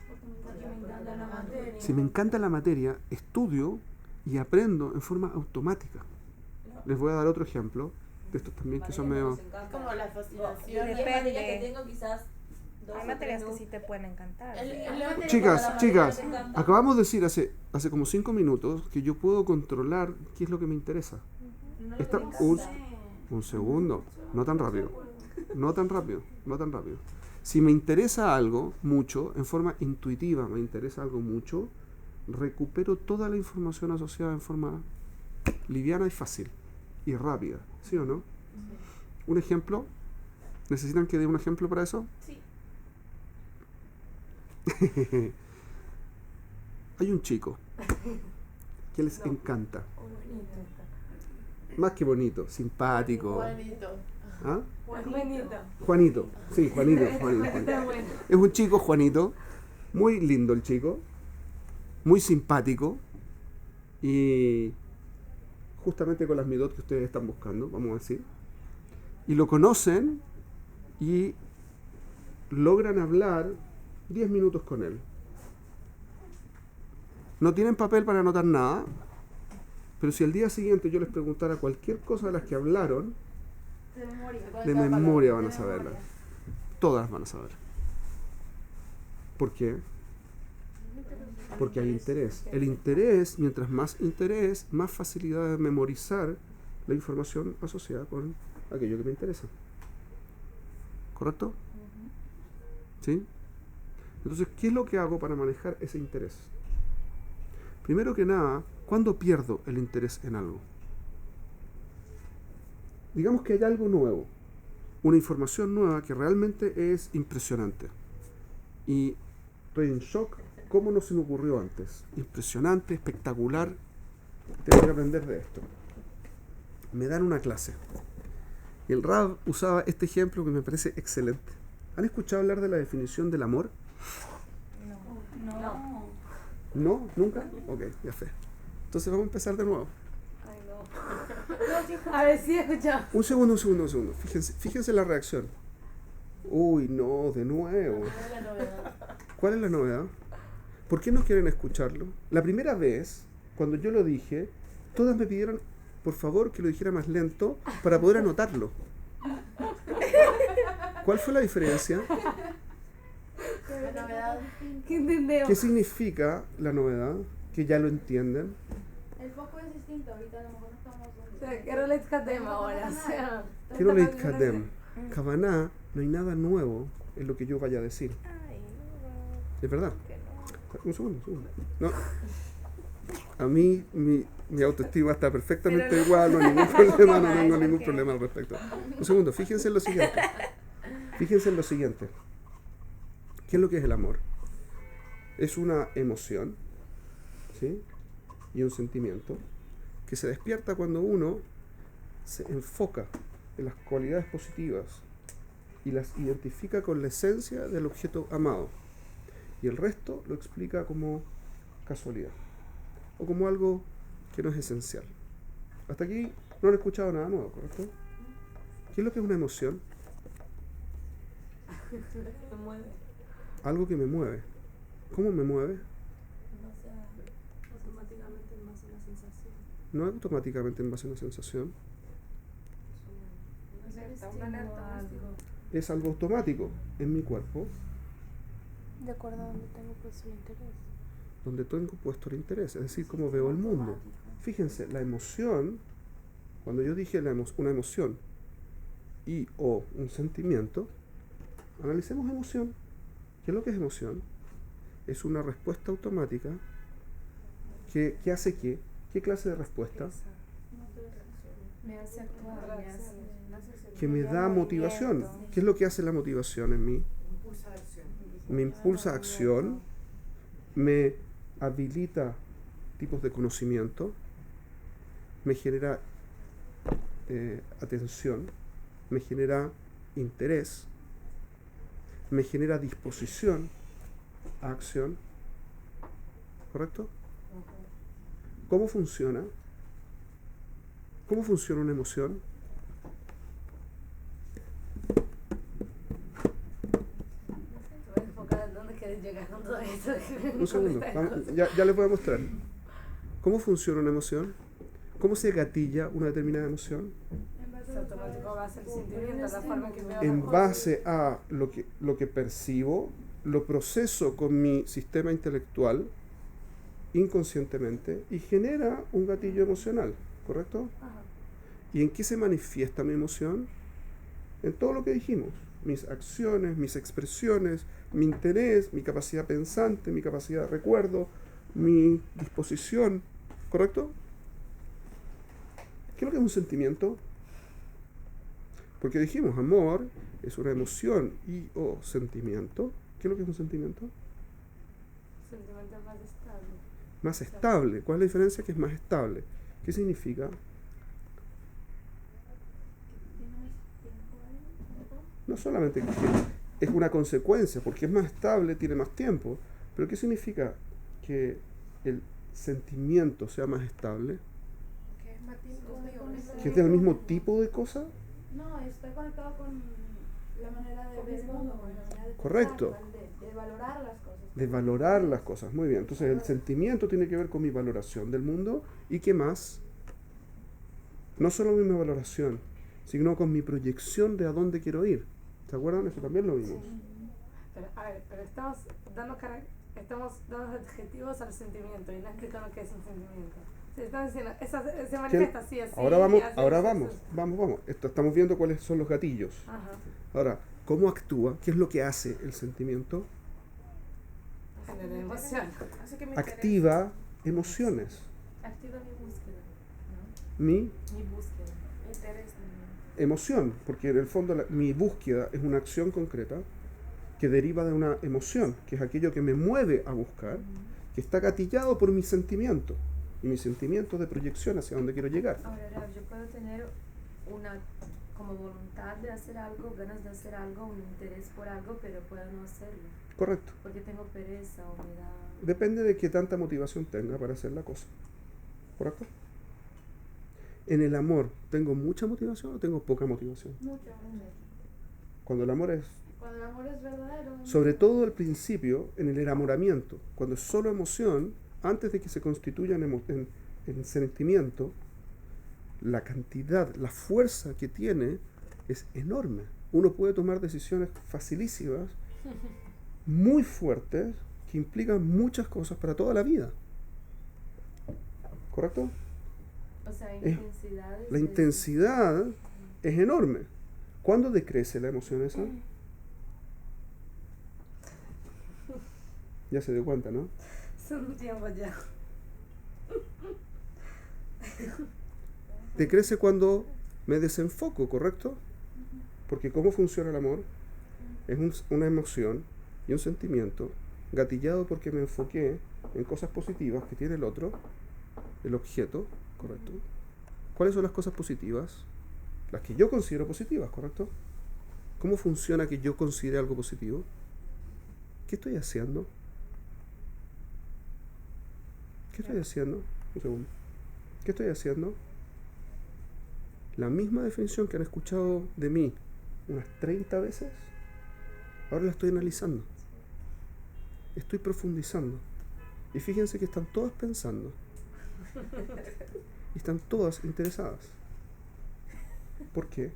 Porque me encanta la materia. Si me encanta la materia, estudio y aprendo en forma automática. Les voy a dar otro ejemplo de estos también que son medio... Como la fascinación. Y hay materias que tengo quizás dos Hay o materias tres que sí te pueden encantar. Chicas, acabamos de decir hace como 5 minutos que yo puedo controlar qué es lo que me interesa. Un segundo, no tan rápido. Si me interesa algo mucho, en forma intuitiva me interesa algo mucho, recupero toda la información asociada en forma liviana y fácil y rápida, ¿sí o no? Un ejemplo, ¿Necesitan que dé un ejemplo para eso? Sí. Hay un chico que les encanta. Bonito. Más que bonito, simpático. Juanito. ¿Ah? Juanito. Juanito. Sí, Juanito. Está bueno. Es un chico, Juanito. Muy lindo el chico. Muy simpático. Y justamente con las midot que ustedes están buscando, vamos a decir. Y lo conocen y logran hablar 10 minutos con él. No tienen papel para anotar nada, pero si al día siguiente yo les preguntara cualquier cosa de las que hablaron, de memoria van a saberlas. Todas van a saber. ¿Por qué? Porque hay interés. El interés, mientras más interés, más facilidad de memorizar la información asociada con aquello que me interesa. ¿Correcto? ¿Sí? Entonces, ¿qué es lo que hago para manejar ese interés? Primero que nada, ¿cuándo pierdo el interés en algo? Digamos que hay algo nuevo, una información nueva que realmente es impresionante. Y estoy en shock, ¿cómo no se me ocurrió antes? Impresionante, espectacular, tengo que aprender de esto. Me dan una clase. Y el Rab usaba este ejemplo que me parece excelente. ¿Han escuchado hablar de la definición del amor? No. ¿No? ¿Nunca? Ok, ya fe. Entonces vamos a empezar de nuevo. A ver, sí, he escuchado. Un segundo. Fíjense la reacción. Uy, no, de nuevo. ¿Cuál es la novedad? ¿Cuál es la novedad? ¿Por qué no quieren escucharlo? La primera vez, cuando yo lo dije, todas me pidieron, por favor, que lo dijera más lento para poder anotarlo. ¿Cuál fue la diferencia? La novedad. ¿Qué entendemos? ¿Qué significa la novedad? Que ya lo entienden. El foco es distinto, ahorita a lo mejor no estamos... O sea, quiero let's cadem ahora. O sea, Quiero leer Kadem. Kavaná, no hay nada nuevo en lo que yo vaya a decir. ¿Es verdad? Un segundo. No. A mí, mi autoestima está perfectamente igual, no hay ningún problema, no tengo ningún problema al respecto. Un segundo, fíjense en lo siguiente. ¿Qué es lo que es el amor? Es una emoción, ¿sí? Y un sentimiento que se despierta cuando uno se enfoca en las cualidades positivas y las identifica con la esencia del objeto amado. Y el resto lo explica como casualidad o como algo que no es esencial. Hasta aquí no han escuchado nada nuevo, ¿correcto? ¿Qué es lo que es una emoción? Me mueve. Algo que me mueve. ¿Cómo me mueve? No sé. Automáticamente en base a una sensación. No automáticamente en base a una sensación. Una alerta, Algo. Es algo automático en mi cuerpo De acuerdo a donde tengo puesto el interés. donde tengo puesto el interés, es decir, cómo veo el mundo. Fíjense, la emoción, cuando yo dije una emoción y o un sentimiento, analicemos emoción. ¿Qué es lo que es emoción? Es una respuesta automática que hace ¿qué? ¿Qué clase de respuesta? Me hace actuar, me hace... Que me da motivación. ¿Qué es lo que hace la motivación en mí? Me impulsa a acción, me habilita tipos de conocimiento, me genera atención, me genera interés, me genera disposición a acción. ¿Correcto? ¿Cómo funciona? ¿Cómo funciona una emoción? Te voy a enfocar en dónde querés llegar con todo esto. Un segundo, ya les voy a mostrar. ¿Cómo funciona una emoción? ¿Cómo se gatilla una determinada emoción? Es automático, va a ser sentimiento, la forma que veo En las cosas. base a lo que percibo, lo proceso con mi sistema intelectual inconscientemente y genera un gatillo emocional, ¿correcto? Ajá. ¿Y en qué se manifiesta mi emoción? En todo lo que dijimos, mis acciones, mis expresiones, mi interés, mi capacidad pensante, mi capacidad de recuerdo, mi disposición, ¿correcto? ¿Qué es lo que es un sentimiento? Porque dijimos, amor es una emoción y o sentimiento. ¿Qué es lo que es un sentimiento? Sentimiento más estable. Más estable. ¿Cuál es la diferencia? Que es más estable. ¿Qué significa? No solamente que es una consecuencia, porque es más estable, tiene más tiempo, pero ¿qué significa que el sentimiento sea más estable? Que es más tiempo. ¿Que es del mismo tipo de cosa? No, está conectado con la manera de ver el mundo, con la manera de Correcto. pensar, de valorar las cosas. De valorar las cosas. Muy bien. Entonces el sentimiento tiene que ver con mi valoración del mundo. ¿Y qué más? No solo mi valoración, sino con mi proyección de a dónde quiero ir. ¿Se acuerdan? Eso también lo vimos. Pero, a ver, pero estamos dando adjetivos al sentimiento y no explicando qué es un sentimiento. Se están diciendo, se manifiesta así, así. Ahora vamos, así, ahora así, vamos, así. vamos. Estamos viendo cuáles son los gatillos. Ajá. Ahora, ¿cómo actúa? ¿Qué es lo que hace el sentimiento? Genera emoción. Hace que me Activa emociones. Activa mi búsqueda, Mi mi búsqueda. interés. emoción, porque en el fondo mi búsqueda es una acción concreta que deriva de una emoción, que es aquello que me mueve a buscar, que está gatillado por mi sentimiento, y mi sentimiento de proyección hacia donde quiero llegar. Ahora, Rab, yo puedo tener una como voluntad de hacer algo, ganas de hacer algo, un interés por algo, pero puedo no hacerlo, Correcto. porque tengo pereza o me da... Depende de qué tanta motivación tenga para hacer la cosa. ¿Correcto? En el amor, ¿tengo mucha motivación o tengo poca motivación? Mucho. Cuando el amor es, Cuando el amor es verdadero. sobre todo al principio, en el enamoramiento, cuando es solo emoción, antes de que se constituya en sentimiento, la cantidad, la fuerza que tiene es enorme. Uno puede tomar decisiones facilísimas, muy fuertes, que implican muchas cosas para toda la vida. ¿Correcto? O sea, Es- intensidades La de- intensidad es enorme. ¿Cuándo decrece la emoción esa? Ya se dio cuenta, ¿no? Son un tiempo ya. Decrece cuando me desenfoco, ¿correcto? Porque ¿cómo funciona el amor? Es una emoción y un sentimiento gatillado porque me enfoqué en cosas positivas que tiene el otro, el objeto, ¿correcto? ¿Cuáles son las cosas positivas? Las que yo considero positivas, ¿correcto? ¿Cómo funciona que yo considere algo positivo? ¿Qué estoy haciendo? ¿Qué estoy haciendo? Un segundo. ¿Qué estoy haciendo? La misma definición que han escuchado de mí unas 30 veces, ahora la estoy analizando. Estoy profundizando. Y fíjense que están todas pensando. Y están todas interesadas. ¿Por qué?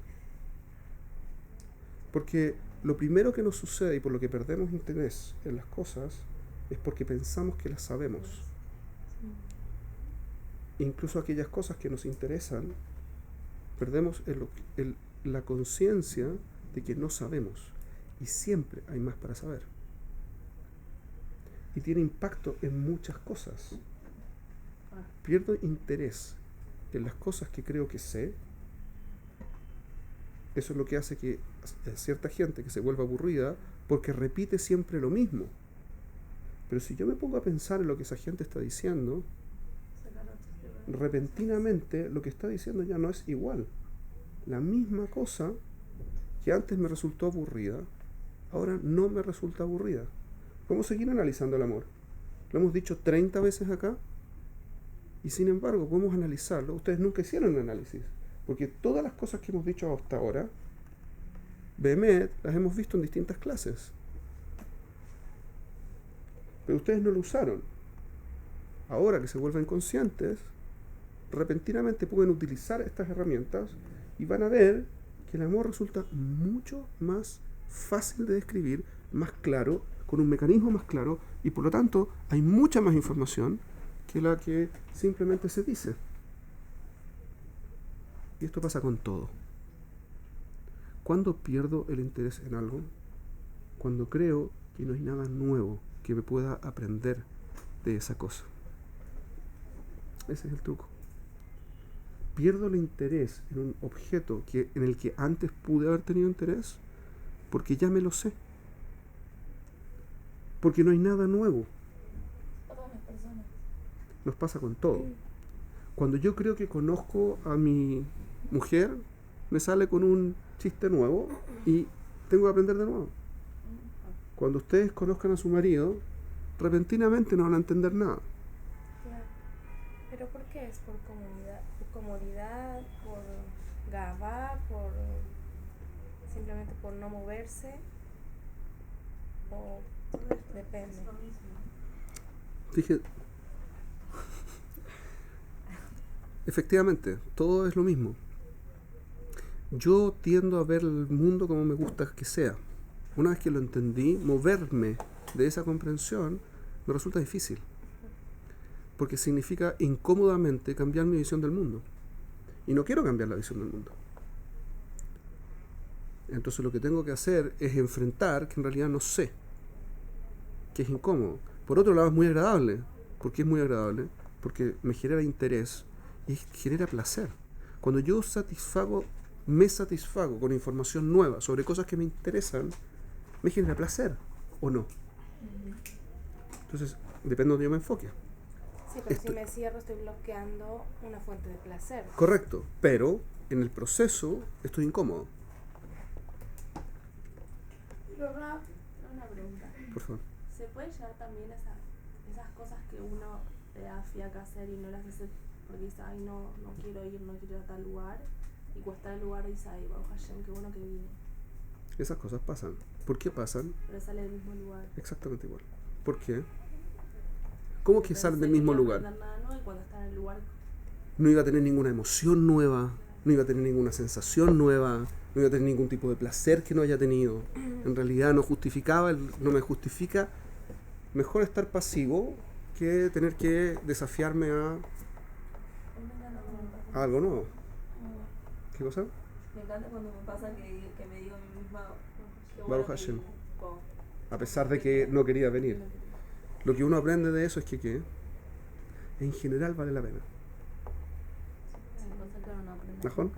Porque lo primero que nos sucede y por lo que perdemos interés en las cosas es porque pensamos que las sabemos. Incluso aquellas cosas que nos interesan, perdemos la conciencia de que no sabemos. Y siempre hay más para saber. Y tiene impacto en muchas cosas. Pierdo interés en las cosas que creo que sé. Eso es lo que hace que cierta gente que se vuelva aburrida porque repite siempre lo mismo. Pero si yo me pongo a pensar en lo que esa gente está diciendo, repentinamente lo que está diciendo ya no es igual. La misma cosa que antes me resultó aburrida, ahora no me resulta aburrida. ¿Cómo seguir analizando el amor? Lo hemos dicho 30 veces acá y sin embargo podemos analizarlo. Ustedes nunca hicieron el análisis, porque todas las cosas que hemos dicho hasta ahora, Behemet, las hemos visto en distintas clases. Pero ustedes no lo usaron. Ahora que se vuelven conscientes, repentinamente pueden utilizar estas herramientas y van a ver que el amor resulta mucho más fácil de describir, más claro, con un mecanismo más claro, y por lo tanto hay mucha más información que la que simplemente se dice. Y esto pasa con todo. ¿Cuándo pierdo el interés en algo? Cuando creo que no hay nada nuevo que me pueda aprender de esa cosa. Ese es el truco. pierdo el interés en un objeto en el que antes pude haber tenido interés, porque ya me lo sé. Porque no hay nada nuevo. Todas las personas. Nos pasa con todo. Cuando yo creo que conozco a mi mujer, me sale con un chiste nuevo y tengo que aprender de nuevo. Cuando ustedes conozcan a su marido, repentinamente no van a entender nada. Claro. ¿Pero por qué es? ¿Por comodidad? ¿Por gabá? ¿Por simplemente por no moverse? ¿O depende? Dije, efectivamente, todo es lo mismo. Yo tiendo a ver el mundo como me gusta que sea. Una vez que lo entendí, moverme de esa comprensión me resulta difícil. Porque significa incómodamente cambiar mi visión del mundo. Y no quiero cambiar la visión del mundo. Entonces lo que tengo que hacer es enfrentar que en realidad no sé. Que es incómodo. Por otro lado es muy agradable. ¿Por qué es muy agradable? Porque me genera interés y genera placer. Cuando yo me satisfago con información nueva sobre cosas que me interesan, me genera placer, ¿o no? Entonces, depende de donde yo me enfoque. Sí, pero si me cierro estoy bloqueando una fuente de placer. Correcto, pero en el proceso estoy incómodo. Una pregunta. Por favor. ¿Se puede llevar también esas cosas que uno le da fiaca hacer y no las hace porque dice, ay, no quiero ir a tal lugar? Y cuando está en el lugar dice, ay, Baruch Hashem, qué bueno que vine. Esas cosas pasan. ¿Por qué pasan? Pero sale del mismo lugar. Exactamente igual. ¿Por qué? ¿Cómo que Pensé salen del mismo no iba a lugar? aprender nada nuevo y cuando está en el lugar No iba a tener ninguna emoción nueva, no iba a tener ninguna sensación nueva, no iba a tener ningún tipo de placer que no haya tenido. En realidad no me justifica. Mejor estar pasivo que tener que desafiarme a algo nuevo. ¿Qué cosa? Me encanta cuando me pasa que me digo a mí misma, qué bueno Baruch que Hashem. vine. Como, A pesar de que no quería venir. Lo que uno aprende de eso es que en general vale la pena. ¿Najón?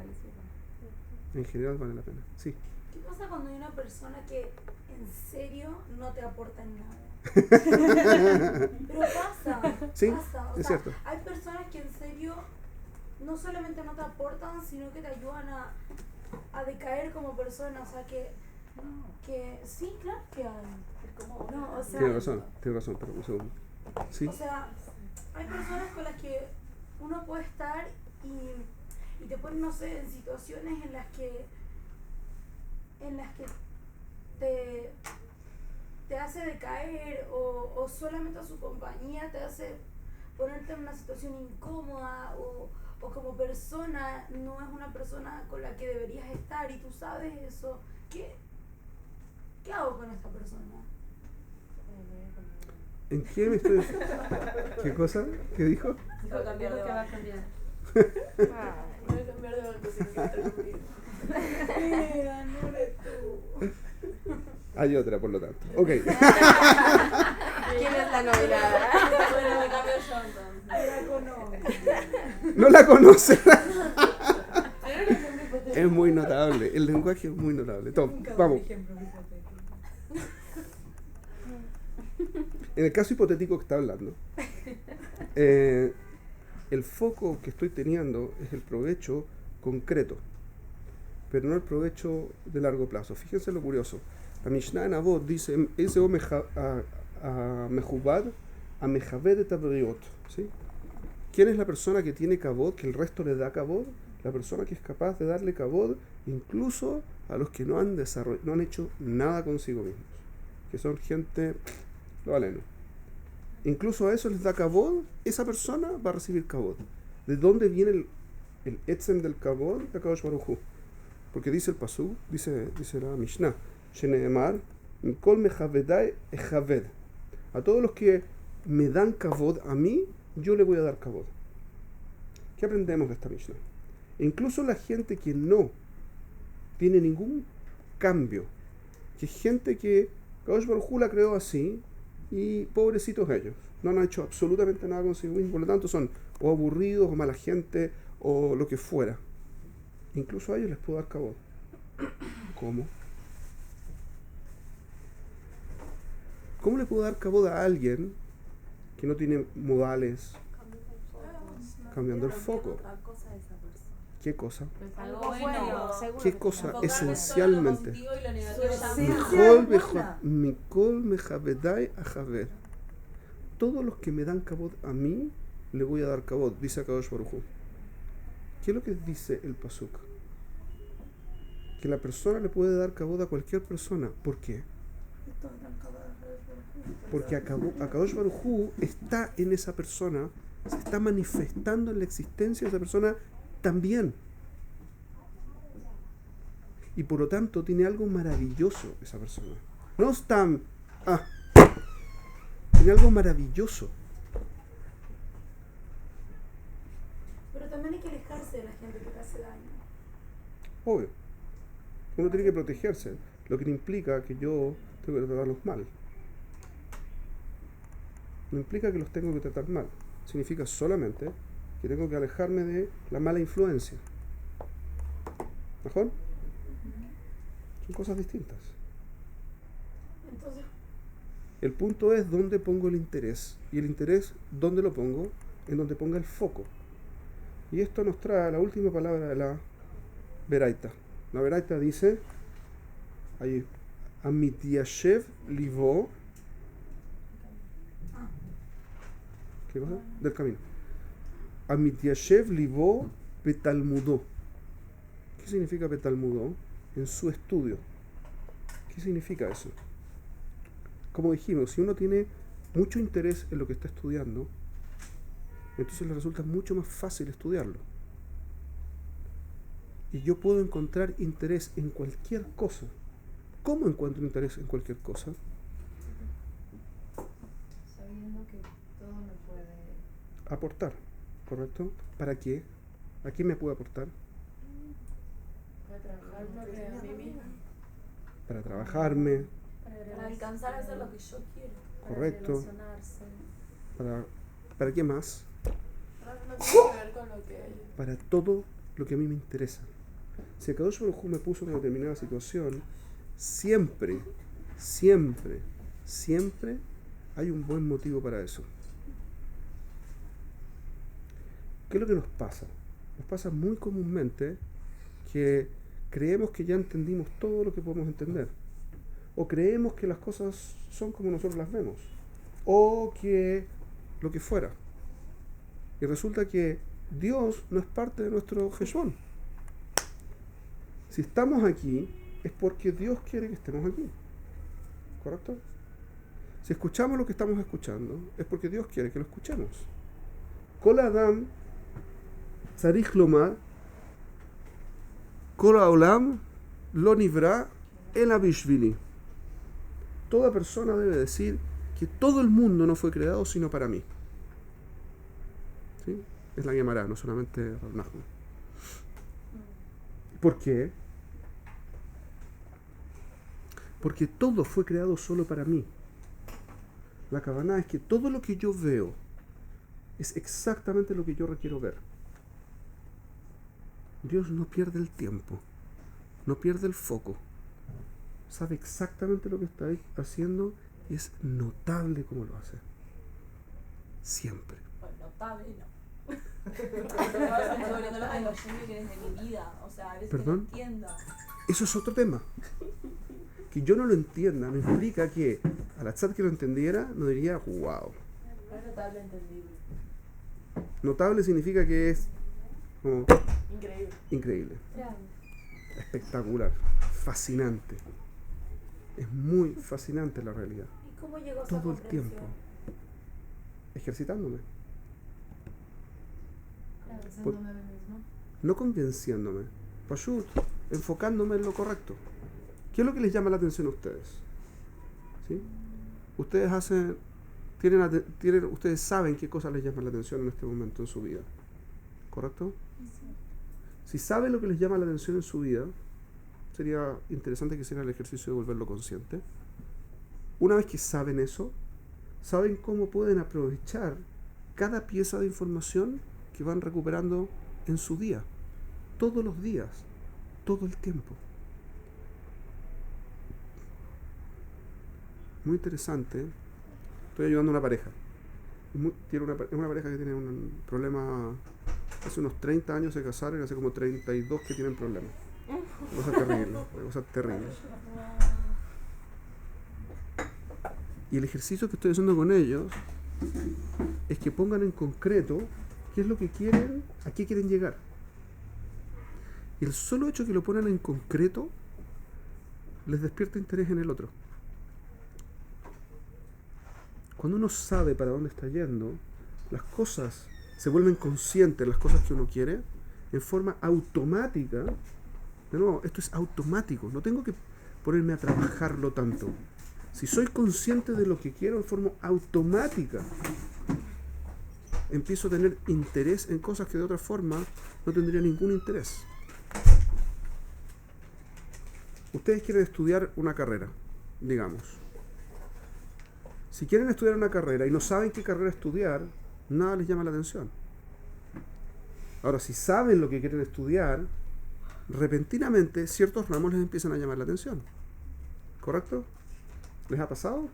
En general vale la pena, sí. ¿Qué pasa cuando hay una persona que en serio no te aporta en nada? Pero pasa, Sí, pasa. O es sea, cierto. hay personas que en serio no solamente no te aportan, sino que te ayudan a decaer como persona. O sea, que sí, claro que hay. No, o sea, Tiene razón, pero un segundo. Sí, o sea, hay personas con las que uno puede estar y te ponen, no sé, en situaciones en las que te hace decaer o solamente su compañía te hace ponerte en una situación incómoda o como persona no es una persona con la que deberías estar y tú sabes eso. ¿Qué hago con esta persona? ¿en qué me estoy...? ¿Qué cosa? ¿Qué dijo? dijo cambiar de que va a banda. cambiar. No voy a cambiar de banco, sino que estar conmigo. Hay otra, por lo tanto. Ok. ¿quién es la novedad? Bueno, me cambio yo entonces. No la conoce. Pero era un ejemplo hipotético. Es muy notable. El lenguaje es muy notable. Tom, vamos. En el caso hipotético que está hablando, el foco que estoy teniendo es el provecho concreto, pero no el provecho de largo plazo. Fíjense lo curioso. La Mishnah en Avot dice, ese o mejubad a mejaved et abriot. ¿Sí? ¿Quién es la persona que tiene kabod, que el resto le da kabod? La persona que es capaz de darle kabod incluso a los que no han hecho nada consigo mismos, que son gente, lo valeno. Incluso a eso les da kabod, esa persona va a recibir kabod. ¿De dónde viene el etzem del kabod? De Akadosh Baruj Hu. Porque dice el pasuk, dice la Mishnah, Sheneemar, Kol mechavedai echaved. A todos los que me dan kabod a mí, yo le voy a dar kabod. ¿Qué aprendemos de esta Mishnah? Incluso la gente que no tiene ningún cambio, que es gente que Akadosh Baruj Hu la creó así, y pobrecitos ellos, no han hecho absolutamente nada consigo mismos, por lo tanto son o aburridos, o mala gente, o lo que fuera. Incluso a ellos les puedo dar cabod. ¿Cómo? ¿Cómo le puedo dar cabod a alguien que no tiene modales cambiando el foco? Otra cosa de esa persona. ¿Qué cosa? Algo Algo bueno, bueno. seguro. ¿Qué que cosa? no. Esencialmente. Positivo y lo negativo ya Sí. no. Mikol mejavedai a Javer. Todos los que me dan cabod a mí, le voy a dar cabod, dice Akadosh Baruj Hu. ¿Qué es lo que dice el pasuk? Que la persona le puede dar cabod a cualquier persona. ¿Por qué? Porque Akadosh Baruj Hu está en esa persona, se está manifestando en la existencia de esa persona también. Y por lo tanto tiene algo maravilloso esa persona. No están... tiene algo maravilloso. Pero también hay que alejarse de la gente que te hace daño. Obvio. Uno tiene que protegerse. Lo que no implica que yo tengo que tratarlos mal. No implica que los tengo que tratar mal. Significa solamente que tengo que alejarme de la mala influencia. ¿Mejor? Son cosas distintas. Entonces, El punto es dónde pongo el interés. Y el interés, ¿dónde lo pongo? En donde ponga el foco. Y esto nos trae la última palabra de la Beraita. La Beraita dice, ahí, Amityashev livo. ¿Qué cosa? Del camino. Amityashev livo betalmudó. ¿Qué significa betalmudó? En su estudio. ¿Qué significa eso? Como dijimos, si uno tiene mucho interés en lo que está estudiando, entonces le resulta mucho más fácil estudiarlo. Y yo puedo encontrar interés en cualquier cosa. ¿Cómo encuentro interés en cualquier cosa? Sabiendo que todo me puede... Aportar, ¿correcto? ¿Para qué? ¿A qué me puede aportar? Para trabajarme a mí misma. Para trabajarme, Para alcanzar a hacer lo que yo quiero. correcto. Relacionarse. ¿Para qué más? No tiene que ver con lo que... Para todo lo que a mí me interesa. Si Akadosh Baruj Hu me puso en una determinada situación, siempre hay un buen motivo para eso. ¿Qué es lo que nos pasa? Nos pasa muy comúnmente que creemos que ya entendimos todo lo que podemos entender. O creemos que las cosas son como nosotros las vemos. O que lo que fuera. Y resulta que Dios no es parte de nuestro Jeshbon. Si estamos aquí, es porque Dios quiere que estemos aquí. ¿Correcto? Si escuchamos lo que estamos escuchando, es porque Dios quiere que lo escuchemos. Kol Adam Tzarich Lomar Kol Haolam Lo Nivra Ela Bishvili. Toda persona debe decir que todo el mundo no fue creado sino para mí. ¿Sí? Es la Gemara, no solamente Rav Nachman. ¿Por qué? Porque todo fue creado solo para mí. La Kavaná es que todo lo que yo veo es exactamente lo que yo requiero ver. Dios no pierde el tiempo, no pierde el foco. Sabe exactamente lo que está haciendo y es notable como lo hace. Siempre. Pues notable, no. Sobre todo algo que eres de mi vida. O sea, a veces ¿Perdón? no entiendo. Eso es otro tema. Que yo no lo entienda no implica que a la chat que lo entendiera no diría wow. Es notable, entendible. Notable significa que es como Increíble. increíble, espectacular, fascinante. Es muy fascinante la realidad. ¿y cómo llegó a esa Todo el comprensión? tiempo. Ejercitándome. Pensándome a mí mismo. No convenciéndome. Pashut, enfocándome en lo correcto. ¿Qué es lo que les llama la atención a ustedes? ¿Sí? Ustedes ustedes saben qué cosas les llaman la atención en este momento en su vida. ¿Correcto? Si saben lo que les llama la atención en su vida, sería interesante que hicieran el ejercicio de volverlo consciente. Una vez que saben eso, saben cómo pueden aprovechar cada pieza de información que van recuperando en su día, todos los días, todo el tiempo. Muy interesante. Estoy ayudando a una pareja. Es una pareja que tiene un problema. Hace unos 30 años se casaron y hace como 32 que tienen problemas. Cosas terribles. Y el ejercicio que estoy haciendo con ellos es que pongan en concreto qué es lo que quieren, a qué quieren llegar. Y el solo hecho que lo ponen en concreto les despierta interés en el otro. Cuando uno sabe para dónde está yendo, las cosas se vuelven conscientes, las cosas que uno quiere, en forma automática. De nuevo, esto es automático, no tengo que ponerme a trabajarlo tanto. Si soy consciente de lo que quiero en forma automática, empiezo a tener interés en cosas que de otra forma no tendría ningún interés. Ustedes quieren estudiar una carrera, digamos. Si quieren estudiar una carrera y no saben qué carrera estudiar, nada les llama la atención. Ahora, si saben lo que quieren estudiar, repentinamente ciertos ramos les empiezan a llamar la atención. ¿Correcto? ¿Les ha pasado?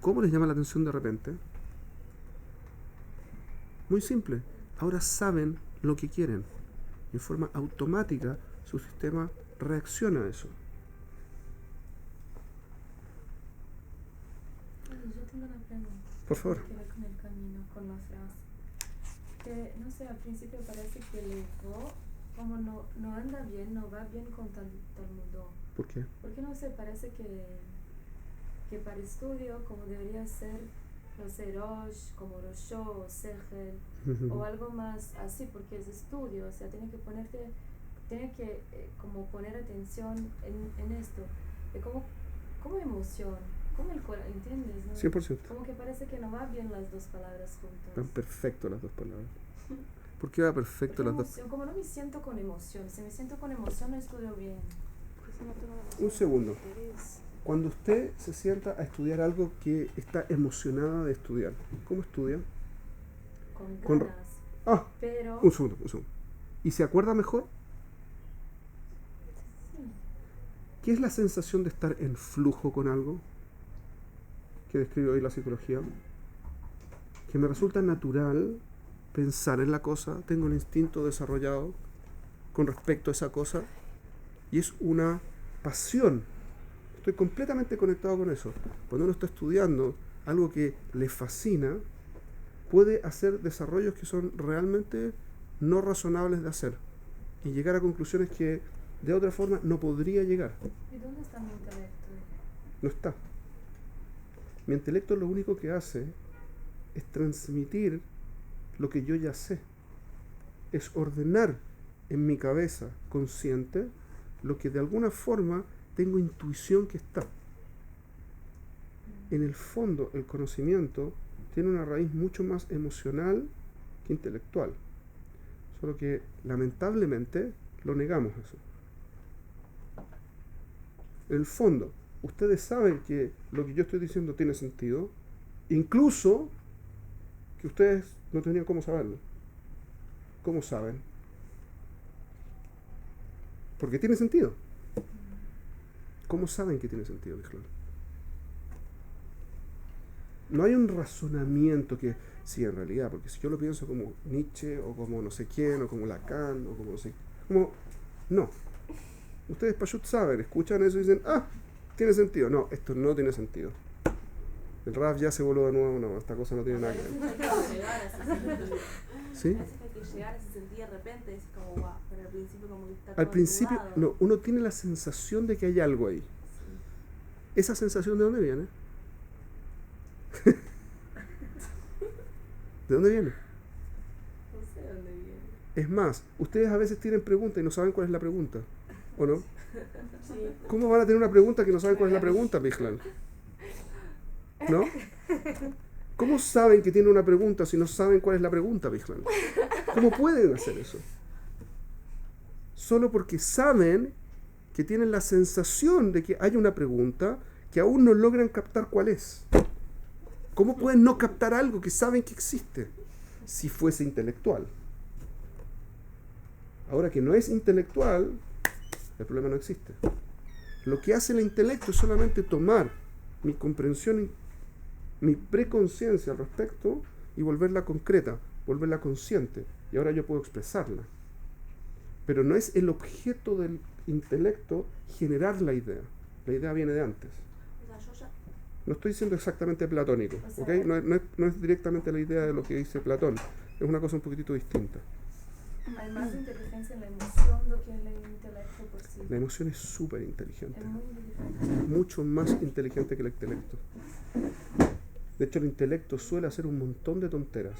¿Cómo les llama la atención de repente? Muy simple. Ahora saben lo que quieren. En forma automática, su sistema reacciona a eso. Yo tengo una pregunta. Por favor. Que ver con el camino, con la frase. Que, no sé, al principio parece que el ego, como no anda bien, no va bien con Talmudó. ¿Por qué? Porque no sé, parece que para estudio, como debería ser, no sé, Rosh, como Roshó, o Segel, o algo más así, porque es estudio, o sea, tiene que como poner atención en esto, como emoción, como el corazón, ¿entiendes? ¿No? 100%. Como que parece que no va bien las dos palabras juntas. Van perfecto las dos palabras. ¿Por qué va perfecto Porque las dos? emoción, como no me siento con emoción, si me siento con emoción no estudio bien. Un segundo. Cuando usted se sienta a estudiar algo que está emocionada de estudiar, ¿cómo estudia? Con ganas. Pero Un segundo. ¿Y se acuerda mejor? sí. ¿Qué es la sensación de estar en flujo con algo? Que describe hoy la psicología. Que me resulta natural pensar en la cosa, tengo un instinto desarrollado con respecto a esa cosa y es una pasión. Estoy completamente conectado con eso. Cuando uno está estudiando algo que le fascina, puede hacer desarrollos que son realmente no razonables de hacer y llegar a conclusiones que de otra forma no podría llegar. ¿Y dónde está mi intelecto? No está. Mi intelecto lo único que hace es transmitir lo que yo ya sé. Es ordenar en mi cabeza consciente lo que de alguna forma tengo intuición que está. En el fondo, el conocimiento tiene una raíz mucho más emocional que intelectual. Solo que lamentablemente lo negamos eso. En el fondo, ustedes saben que lo que yo estoy diciendo tiene sentido, incluso que ustedes no tenían cómo saberlo. ¿Cómo saben? Porque tiene sentido. ¿Cómo saben que tiene sentido, Bijlal? No hay un razonamiento que, sí, en realidad, porque si yo lo pienso como Nietzsche, o como no sé quién, o como Lacan, o como no sé, como, no. Ustedes Pashut saben, escuchan eso y dicen, tiene sentido. No, esto no tiene sentido. El Raf ya se voló de nuevo, no, esta cosa no tiene nada que ver. ¿Sí? A veces hay que llegar a ese sentido de repente, es como guau, pero al principio como que está Al todo principio, nublado. no, uno tiene la sensación de que hay algo ahí. Sí. ¿Esa sensación de dónde viene? ¿De dónde viene? No sé dónde viene. Es más, ustedes a veces tienen preguntas y no saben cuál es la pregunta, ¿o no? Sí. ¿Cómo van a tener una pregunta que no saben cuál es la pregunta, Bijlal? ¿No? ¿Cómo saben que tienen una pregunta si no saben cuál es la pregunta, Bijlal? ¿Cómo pueden hacer eso? Solo porque saben que tienen la sensación de que hay una pregunta que aún no logran captar cuál es. ¿Cómo pueden no captar algo que saben que existe si fuese intelectual? Ahora que no es intelectual, el problema no existe. Lo que hace el intelecto es solamente tomar mi comprensión, mi preconciencia al respecto y volverla concreta, volverla consciente. Y ahora yo puedo expresarla. Pero no es el objeto del intelecto generar la idea. La idea viene de antes. No estoy diciendo exactamente platónico, ¿ok? No es directamente la idea de lo que dice Platón. Es una cosa un poquitito distinta. Hay más inteligencia en la emoción do que en el intelecto por sí. La emoción es súper inteligente. Es muy inteligente. Mucho más inteligente que el intelecto. De hecho, el intelecto suele hacer un montón de tonteras.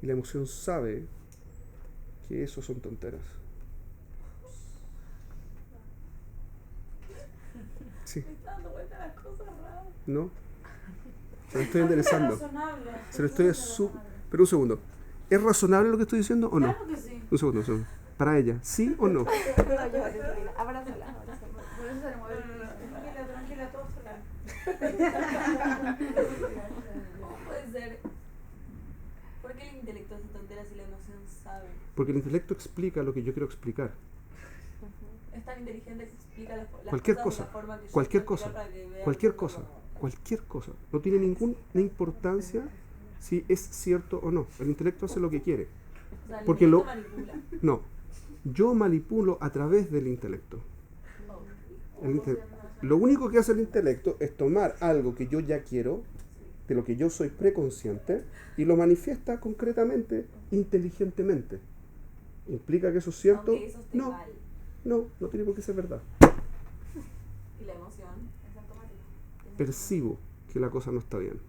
Y la emoción sabe que eso son tonteras. Sí. Me está dando vuelta las cosas raras. ¿No? Se lo estoy enderezando. razonable. Se lo estoy Pero un segundo. ¿Es razonable lo que estoy diciendo o no? Claro que sí. Un segundo. Para ella, ¿sí o no? Abrázala. Por eso se le mueve. Tranquila, todo solar. ¿Cómo puede ser? ¿Por qué el intelecto hace tonteras y la emoción sabe? Porque el intelecto explica lo que yo quiero explicar. Es tan inteligente que explica las Cualquier cosas de cosa, la forma que yo cualquier quiero cosa, explicar para que vean cualquier que cosa, no- cualquier cosa. No tiene ninguna importancia si es cierto o no. El intelecto hace lo que quiere. O sea, el Porque intelecto manipula. No, yo manipulo a través del intelecto. Lo único que hace el intelecto es tomar algo que yo ya quiero, de lo que yo soy preconsciente, y lo manifiesta concretamente, inteligentemente. ¿Implica que eso es cierto? Aunque eso esté No, mal. no tiene por qué ser verdad. Y la emoción es automática. Percibo que la cosa no está bien.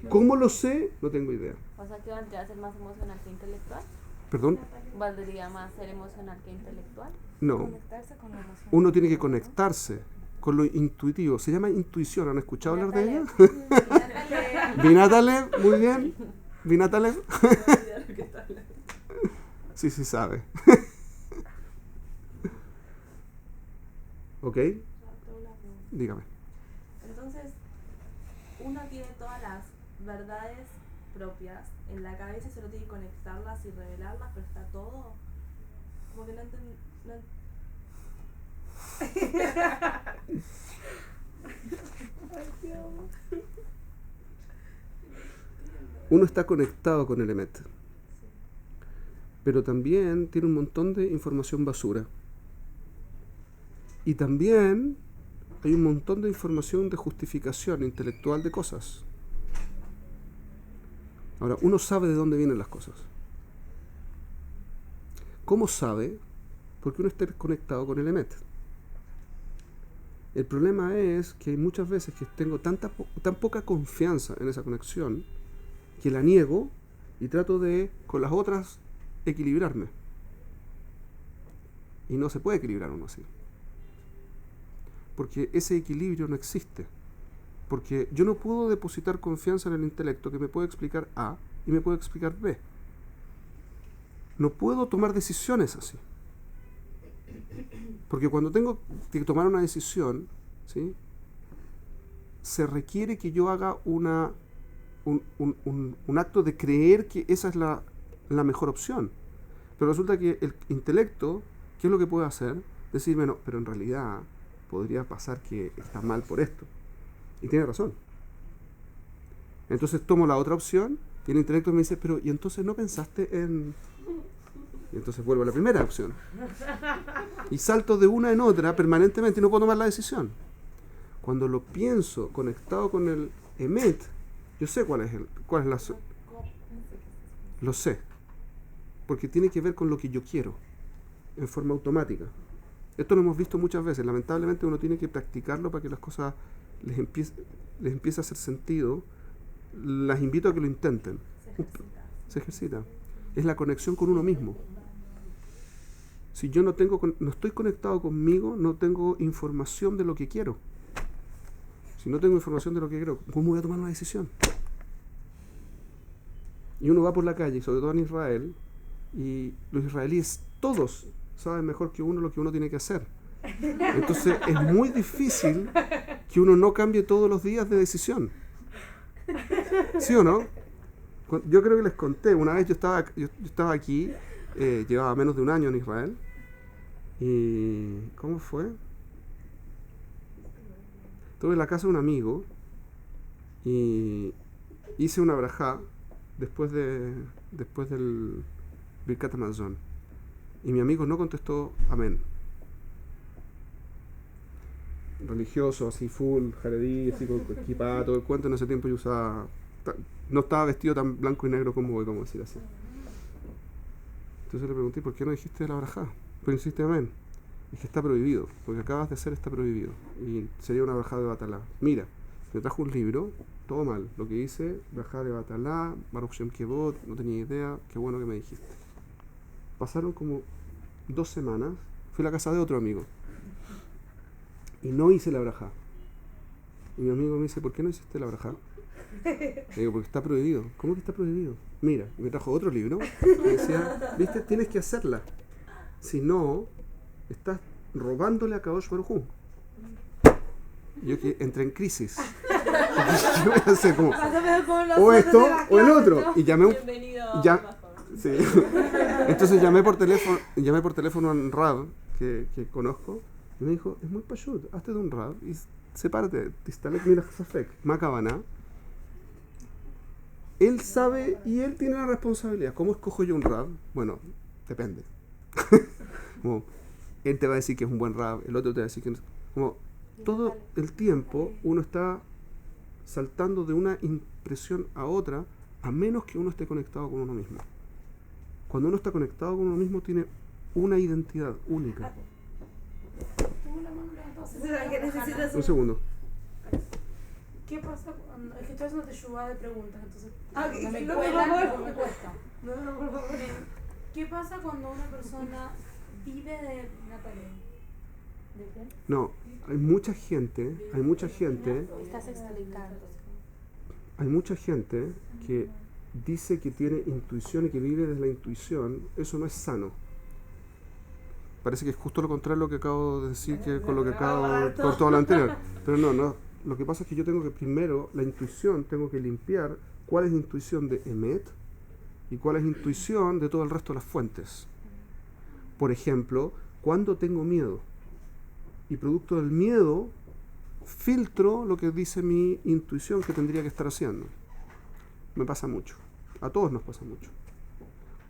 ¿Cómo lo sé? No tengo idea. O sea que valdría a ser más emocional que intelectual. Perdón, ¿Valdría más ser emocional que intelectual? no. Conectarse con la emoción. Uno tiene que conectarse con lo intuitivo. Se llama intuición. ¿Han escuchado hablar de ella? Vinatalev, muy bien. Vinatalev. Sí sabe. ¿Ok? Tengo una pregunta. Dígame. Entonces, uno tiene todas las verdades propias en la cabeza y solo tiene que conectarlas y revelarlas, pero está todo. Como que no entiendo. Uno está conectado con el Emet. Pero también tiene un montón de información basura. Y también hay un montón de información de justificación intelectual de cosas. Ahora, uno sabe de dónde vienen las cosas. ¿Cómo sabe? Porque uno está conectado con el Emet. El problema es que hay muchas veces que tengo tan poca confianza en esa conexión que la niego y trato de, con las otras, equilibrarme. Y no se puede equilibrar uno así. Porque ese equilibrio no existe. Porque yo no puedo depositar confianza en el intelecto que me puede explicar A y me puede explicar B. No puedo tomar decisiones así. Porque cuando tengo que tomar una decisión, ¿sí?, se requiere que yo haga un acto de creer que esa es la mejor opción. Pero resulta que el intelecto, ¿qué es lo que puede hacer? Decirme, no, pero en realidad podría pasar que está mal por esto. Y tiene razón. Entonces tomo la otra opción y el intelecto me dice, pero ¿y entonces no pensaste en...? Y entonces vuelvo a la primera opción. Y salto de una en otra permanentemente y no puedo tomar la decisión. Cuando lo pienso conectado con el Emet, yo sé cuál es la... Lo sé. Porque tiene que ver con lo que yo quiero, en forma automática. Esto lo hemos visto muchas veces. Lamentablemente uno tiene que practicarlo para que las cosas les empiece a hacer sentido. Las invito a que lo intenten. Se ejercita. Es la conexión con uno mismo. Si yo no estoy conectado conmigo, no tengo información de lo que quiero. Si no tengo información de lo que quiero, ¿cómo voy a tomar una decisión? Y uno va por la calle, sobre todo en Israel, y los israelíes todos saben mejor que uno lo que uno tiene que hacer. Entonces es muy difícil que uno no cambie todos los días de decisión. ¿Sí o no? Yo creo que les conté, una vez yo estaba aquí, llevaba menos de un año en Israel, y ¿cómo fue? Estuve en la casa de un amigo y hice una brajá después del Birkat Hamazon, y mi amigo no contestó amén. Religioso, así full, jaredí, así con equipado, todo el cuento. En ese tiempo yo no estaba vestido tan blanco y negro como hoy, como decir así. Entonces le pregunté, ¿por qué no dijiste la brajá? Pero insiste amén. Dije, está prohibido, porque acabas de hacer está prohibido. Y sería una brajá de Batalá. Mira, me trajo un libro, todo mal. Lo que hice, brajá de Batalá, Baruch Shem Kevod, no tenía idea, qué bueno que me dijiste. Pasaron como 2 semanas, fui a la casa de otro amigo. Y no hice la brajá. Y mi amigo me dice, ¿por qué no hiciste la brajá? Le digo, porque está prohibido. ¿Cómo que está prohibido? Mira, y me trajo otro libro y decía, viste, tienes que hacerla. Si no, estás robándole a Kadosh Baruj Hu. Y yo que entré en crisis. Yo voy a hacer como, o esto o el otro. Y llamé sí. Entonces llamé por teléfono a un rab que conozco. Y me dijo, es muy payut, hazte de un rab y sepárate, tistalek mira safek, makabana. Él sabe y él tiene la responsabilidad. ¿Cómo escojo yo un rab? Bueno, depende. Como, él te va a decir que es un buen rab, el otro te va a decir que no. Como todo el tiempo uno está saltando de una impresión a otra, a menos que uno esté conectado con uno mismo. Cuando uno está conectado con uno mismo tiene una identidad única. Un segundo. ¿Qué pasa cuando.? Es que estoy haciendo teshuva de preguntas, entonces. Okay, me no, cuelan, por pero favor. me cuesta. No, por favor. ¿Qué pasa cuando una persona vive de Natalia? ¿De qué? No, hay mucha gente Estás explicando. hay mucha gente que dice que tiene intuición y que vive desde la intuición. Eso no es sano. Parece que es justo lo contrario a lo que acabo de decir, que con lo que acabo con todo lo anterior. Pero no. Lo que pasa es que yo tengo que primero, la intuición, tengo que limpiar cuál es la intuición de Emet y cuál es la intuición de todo el resto de las fuentes. Por ejemplo, cuando tengo miedo y producto del miedo filtro lo que dice mi intuición que tendría que estar haciendo. Me pasa mucho. A todos nos pasa mucho.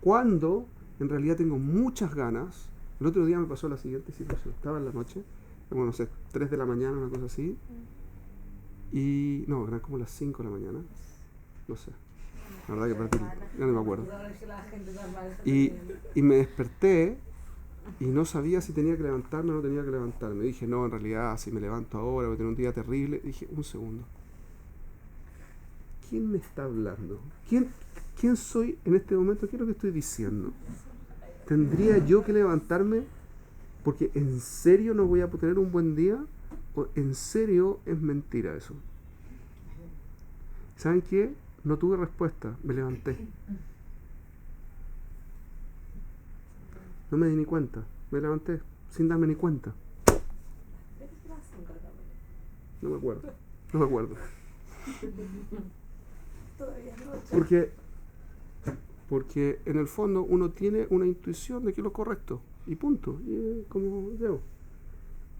Cuando en realidad tengo muchas ganas. El otro día me pasó la siguiente situación. Estaba en la noche, como no sé, 3 de la mañana, una cosa así. Y no, eran como las 5 de la mañana. No sé. La verdad que perdí, ya no me acuerdo. Y me desperté y no sabía si tenía que levantarme o no tenía que levantarme. Dije, no, en realidad, si me levanto ahora voy a tener un día terrible. Dije, un segundo. ¿Quién me está hablando? ¿Quién soy en este momento? ¿Qué es lo que estoy diciendo? ¿Tendría yo que levantarme porque en serio no voy a tener un buen día? ¿O en serio es mentira eso? ¿Saben qué? No tuve respuesta, me levanté. No me di ni cuenta, me levanté sin darme ni cuenta. No me acuerdo. Porque en el fondo uno tiene una intuición de que es lo correcto y punto. Y es como yo.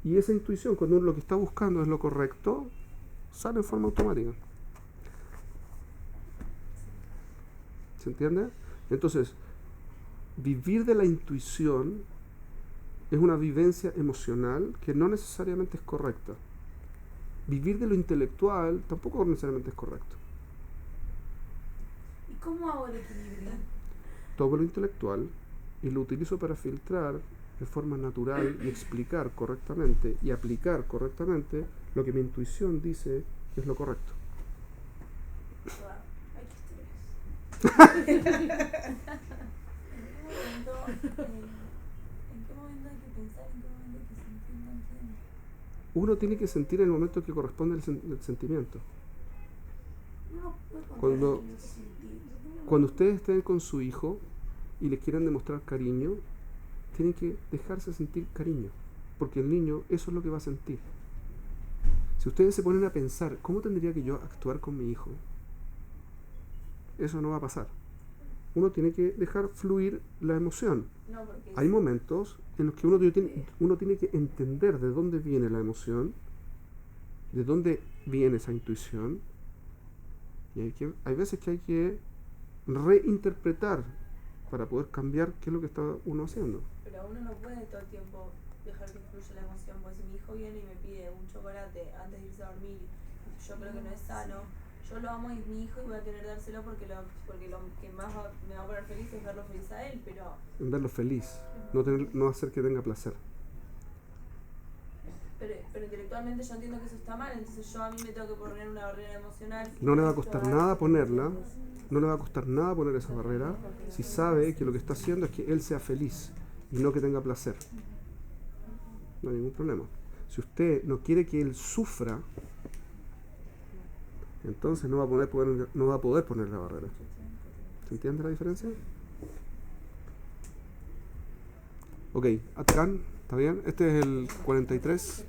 Y esa intuición, cuando uno lo que está buscando es lo correcto, sale en forma automática. ¿Se entiende? Entonces, vivir de la intuición es una vivencia emocional que no necesariamente es correcta. Vivir de lo intelectual tampoco necesariamente es correcto. ¿Y cómo hago el equilibrio? Todo lo intelectual y lo utilizo para filtrar de forma natural y explicar correctamente y aplicar correctamente lo que mi intuición dice que es lo correcto. Ay, qué estrés. ¿En qué momento hay que pensar? ¿En qué momento hay que sentir? No entiendo. Uno tiene que sentir en el momento que corresponde el sentimiento. No puedo Cuando- controlar el sentir. Cuando ustedes estén con su hijo y les quieran demostrar cariño, tienen que dejarse sentir cariño, porque el niño eso es lo que va a sentir. Si ustedes se ponen a pensar, ¿cómo tendría que yo actuar con mi hijo? eso no va a pasar. Uno tiene que dejar fluir la emoción. No, porque Hay momentos en los que uno tiene que entender de dónde viene la emoción, de dónde viene esa intuición, y hay veces que hay que reinterpretar para poder cambiar qué es lo que está uno haciendo. Pero uno no puede todo el tiempo dejar que fluya la emoción, porque si mi hijo viene y me pide un chocolate antes de irse a dormir, yo creo que no es sano, yo lo amo y es mi hijo y voy a querer dárselo porque lo que más me va a poner feliz es verlo feliz a él, pero En verlo feliz, no hacer que tenga placer. pero intelectualmente yo entiendo que eso está mal, entonces yo a mí me tengo que poner una barrera emocional. No le va a costar nada ponerla, no le va a costar nada poner esa barrera si sabe que lo que está haciendo es que él sea feliz y no que tenga placer. No hay ningún problema. Si usted no quiere que él sufra, entonces no va a poder poner la barrera. ¿Se entiende la diferencia? Ok, Atkan, ¿está bien? Este es el 43.